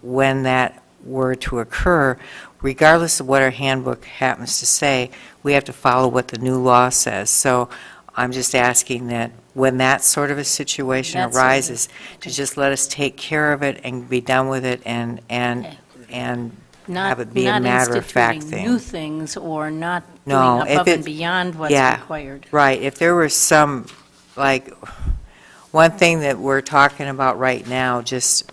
when that were to occur, regardless of what our handbook happens to say, we have to follow what the new law says. So I'm just asking that when that sort of a situation That sort of- arises, to just let us take care of it and be done with it and have it be a matter-of-fact Not thing. instituting new things or not No, doing if above and it- beyond what's yeah. required. Right, if there was some, like, one thing that we're talking about right now, just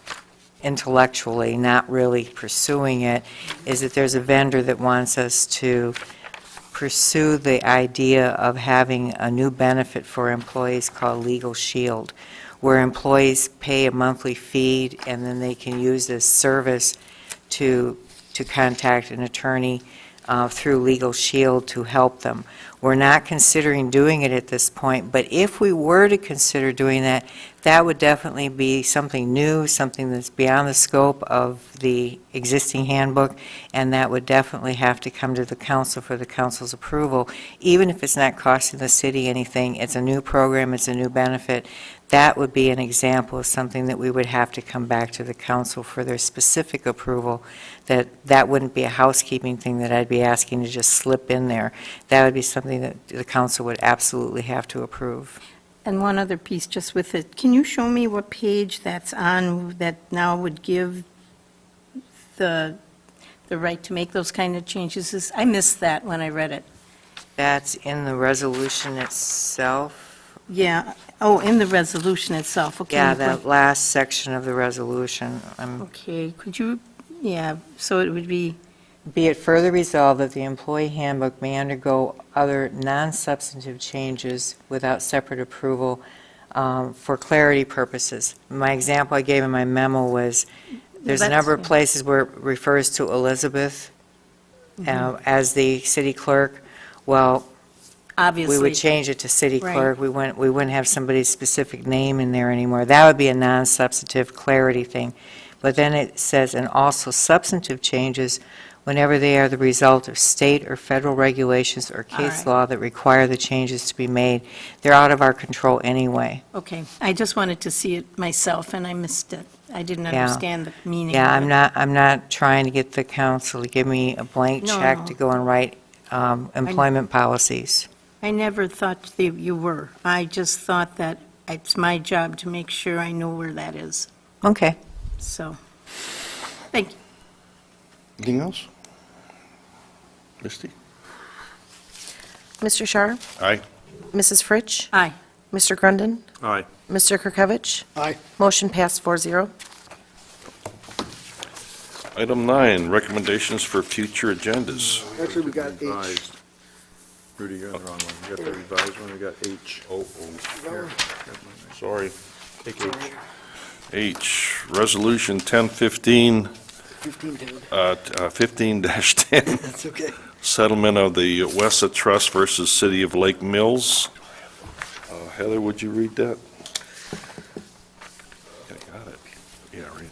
intellectually, not really pursuing it, is that there's a vendor that wants us to pursue the idea of having a new benefit for employees called Legal Shield, where employees pay a monthly fee and then they can use this service to contact an attorney through Legal Shield to help them. We're not considering doing it at this point, but if we were to consider doing that, that would definitely be something new, something that's beyond the scope of the existing handbook, and that would definitely have to come to the council for the council's approval. Even if it's not costing the city anything, it's a new program, it's a new benefit, that would be an example of something that we would have to come back to the council for their specific approval. That wouldn't be a housekeeping thing that I'd be asking to just slip in there. That would be something that the council would absolutely have to approve. And one other piece just with it, can you show me what page that's on that now would give the right to make those kind of changes? I missed that when I read it. That's in the resolution itself. Yeah, oh, in the resolution itself, okay. Yeah, that last section of the resolution. Okay, could you, yeah, so it would be, Be it further resolved that the employee handbook may undergo other non-substantive changes without separate approval for clarity purposes. My example I gave in my memo was, there's a That's- number of places where it refers to Elizabeth as the city clerk. Well, obviously. we would change it to city Right. clerk. We wouldn't have somebody's specific name in there anymore. That would be a non-substantive clarity thing. But then it says, and also substantive changes whenever they are the result of state or federal regulations or case right. law that require the changes to be made. They're out of our control anyway. Okay, I just wanted to see it myself, and I missed it. I didn't Yeah. understand the meaning Yeah, of it. I'm not trying to get the council to give me a blank No, check no. to go and write employment policies. I never thought that you were. I just thought that it's my job to make sure I know where that is. Okay. So, thank you. Anything else? Misty? Mr. Shar? Aye. Mrs. Fritsch? Aye. Mr. Grundon? Aye. Mr. Kirkovich? Aye. Motion passed 4-0. Item 9, recommendations for future agendas. Actually, we got H. Revised. Rudy, you're on the wrong one. You got the revised one, we got H. Oh, sorry. Take H. H, Resolution 1015, 15-10. 15-10, That's okay. settlement of the Wessa Trust versus City of Lake Mills. Heather, would you read that? I got it. Yeah, read.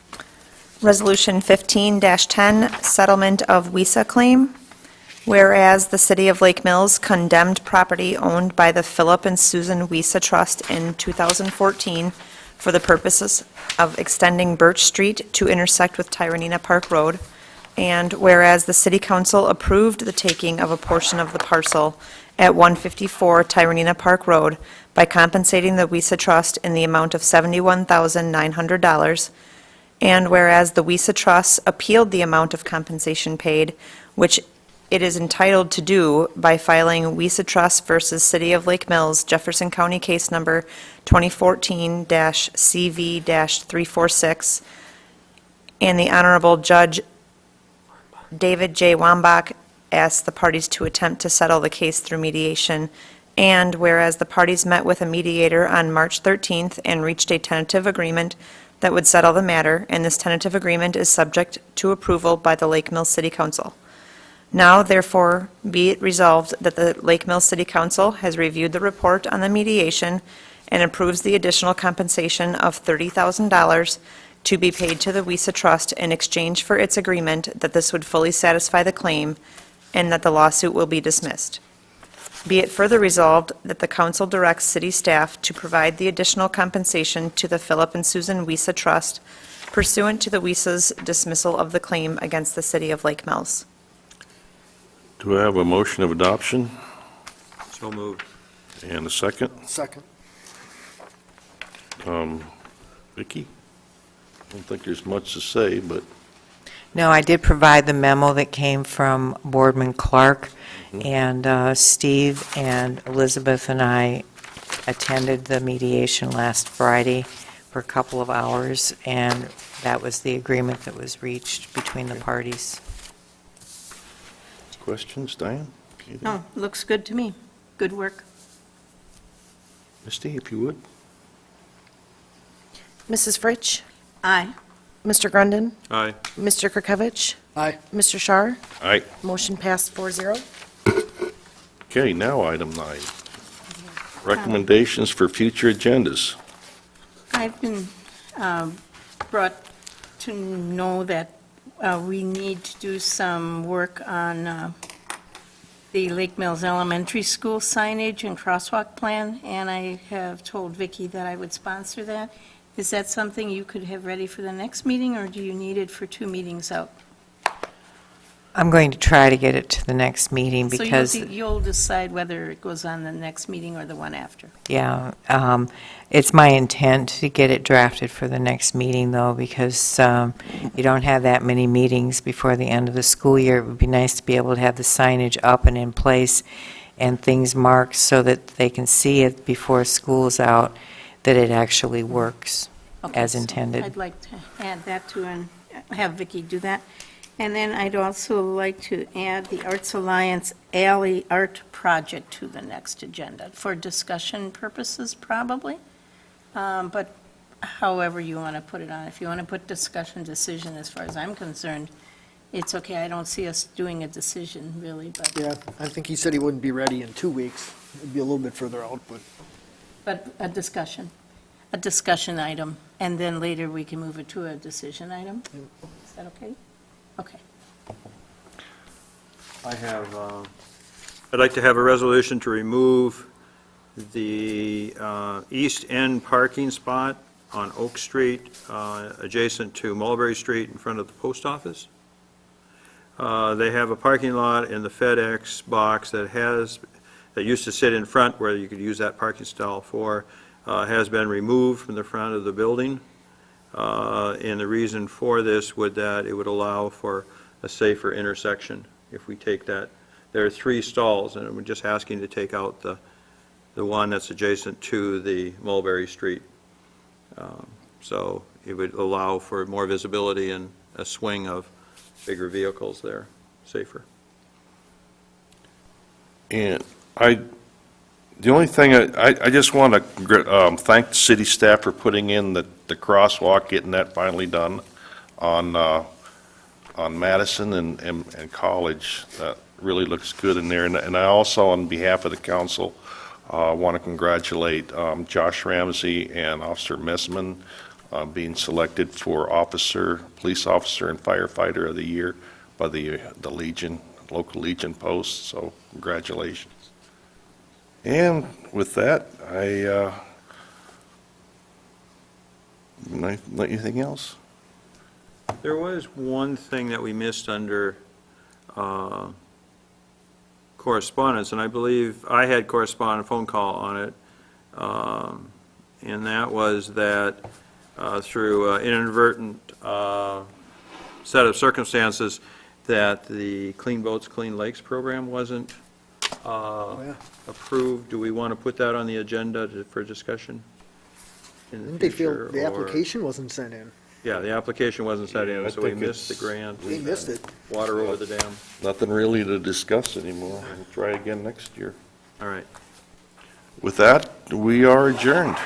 Resolution 15-10, settlement of WISA claim. Whereas the City of Lake Mills condemned property owned by the Philip and Susan WISA Trust in 2014 for the purposes of extending Birch Street to intersect with Tyranina Park Road. And whereas the City Council approved the taking of a portion of the parcel at 154 Tyranina Park Road by compensating the WISA Trust in the amount of $71,900. And whereas the WISA Trust appealed the amount of compensation paid, which it is entitled to do by filing WISA Trust versus City of Lake Mills, Jefferson County Case Number 2014-CV-346, and the Honorable Judge David J. Wambach asked the parties to attempt to settle the case through mediation. And whereas the parties met with a mediator on March 13th and reached a tentative agreement that would settle the matter, and this tentative agreement is subject to approval by the Lake Mills City Council. Now, therefore, be it resolved that the Lake Mills City Council has reviewed the report on the mediation and approves the additional compensation of $30,000 to be paid to the WISA Trust in exchange for its agreement that this would fully satisfy the claim and that the lawsuit will be dismissed. Be it further resolved that the council directs city staff to provide the additional compensation to the Philip and Susan WISA Trust pursuant to the WISA's dismissal of the claim against the City of Lake Mills. Do I have a motion of adoption So moved. and a second? Second. Vicki? I don't think there's much to say, but No, I did provide the memo that came from Boardman Clark, and Steve and Elizabeth and I attended the mediation last Friday for a couple of hours, and that was the agreement that was reached between the parties. questions, Diane? No, looks good to me. Good work. Misty, if you would? Mrs. Fritsch? Aye. Mr. Grundon? Aye. Mr. Kirkovich? Aye. Mr. Shar? Aye. Motion passed 4-0. Okay, now item 9. Recommendations for future agendas. I've been brought to know that we need to do some work on the Lake Mills Elementary School signage and crosswalk plan, and I have told Vicki that I would sponsor that. Is that something you could have ready for the next meeting, or do you need it for 2 meetings out? I'm going to try to get it to the next meeting So because, you'll decide whether it goes on the next meeting or the one after. yeah, it's my intent to get it drafted for the next meeting, though, because you don't have that many meetings before the end of the school year. It would be nice to be able to have the signage up and in place and things marked so that they can see it before school's out, that it actually works Okay, as so intended. I'd like to add that to, and have Vicki do that. And then I'd also like to add the Arts Alliance Alley Art Project to the next agenda for discussion purposes, probably. But however you want to put it on. If you want to put discussion decision, as far as I'm concerned, it's okay. I don't see us doing a decision, really, but, Yeah, I think he said he wouldn't be ready in 2 weeks. It'd be a little bit further out, but a discussion item, and then later we can move it to a decision item. Is that okay? Okay. I'd like to have a resolution to remove the east end parking spot on Oak Street, adjacent to Mulberry Street in front of the post office. They have a parking lot in the FedEx box that used to sit in front where you could use that parking stall for, has been removed from the front of the building. And the reason for this would that it would allow for a safer intersection if we take that. There are 3 stalls, and we're just asking to take out the one that's adjacent to the Mulberry Street. So it would allow for more visibility and a swing of bigger vehicles there, safer. And the only thing, I just want to thank the city staff for putting in the crosswalk, getting that finally done on Madison and College. That really looks good in there. And I also, on behalf of the council, want to congratulate Josh Ramsey and Officer Messman being selected for police officer and firefighter of the year by the Legion, local Legion post, so congratulations. And with that, anything else? There was one thing that we missed under correspondence, and I believe I had a phone call on it, and that was that through inadvertent set of circumstances, that the Clean Boats, Clean Lakes program wasn't approved. Do we want to put that on the agenda for discussion in the Didn't they future? feel the or- application wasn't sent in? Yeah, the application wasn't set Yeah, I in, so we think missed the it's- grant. They missed it. Water over the dam. Nothing really to discuss anymore. We'll try again next year. All right. With that, we are adjourned.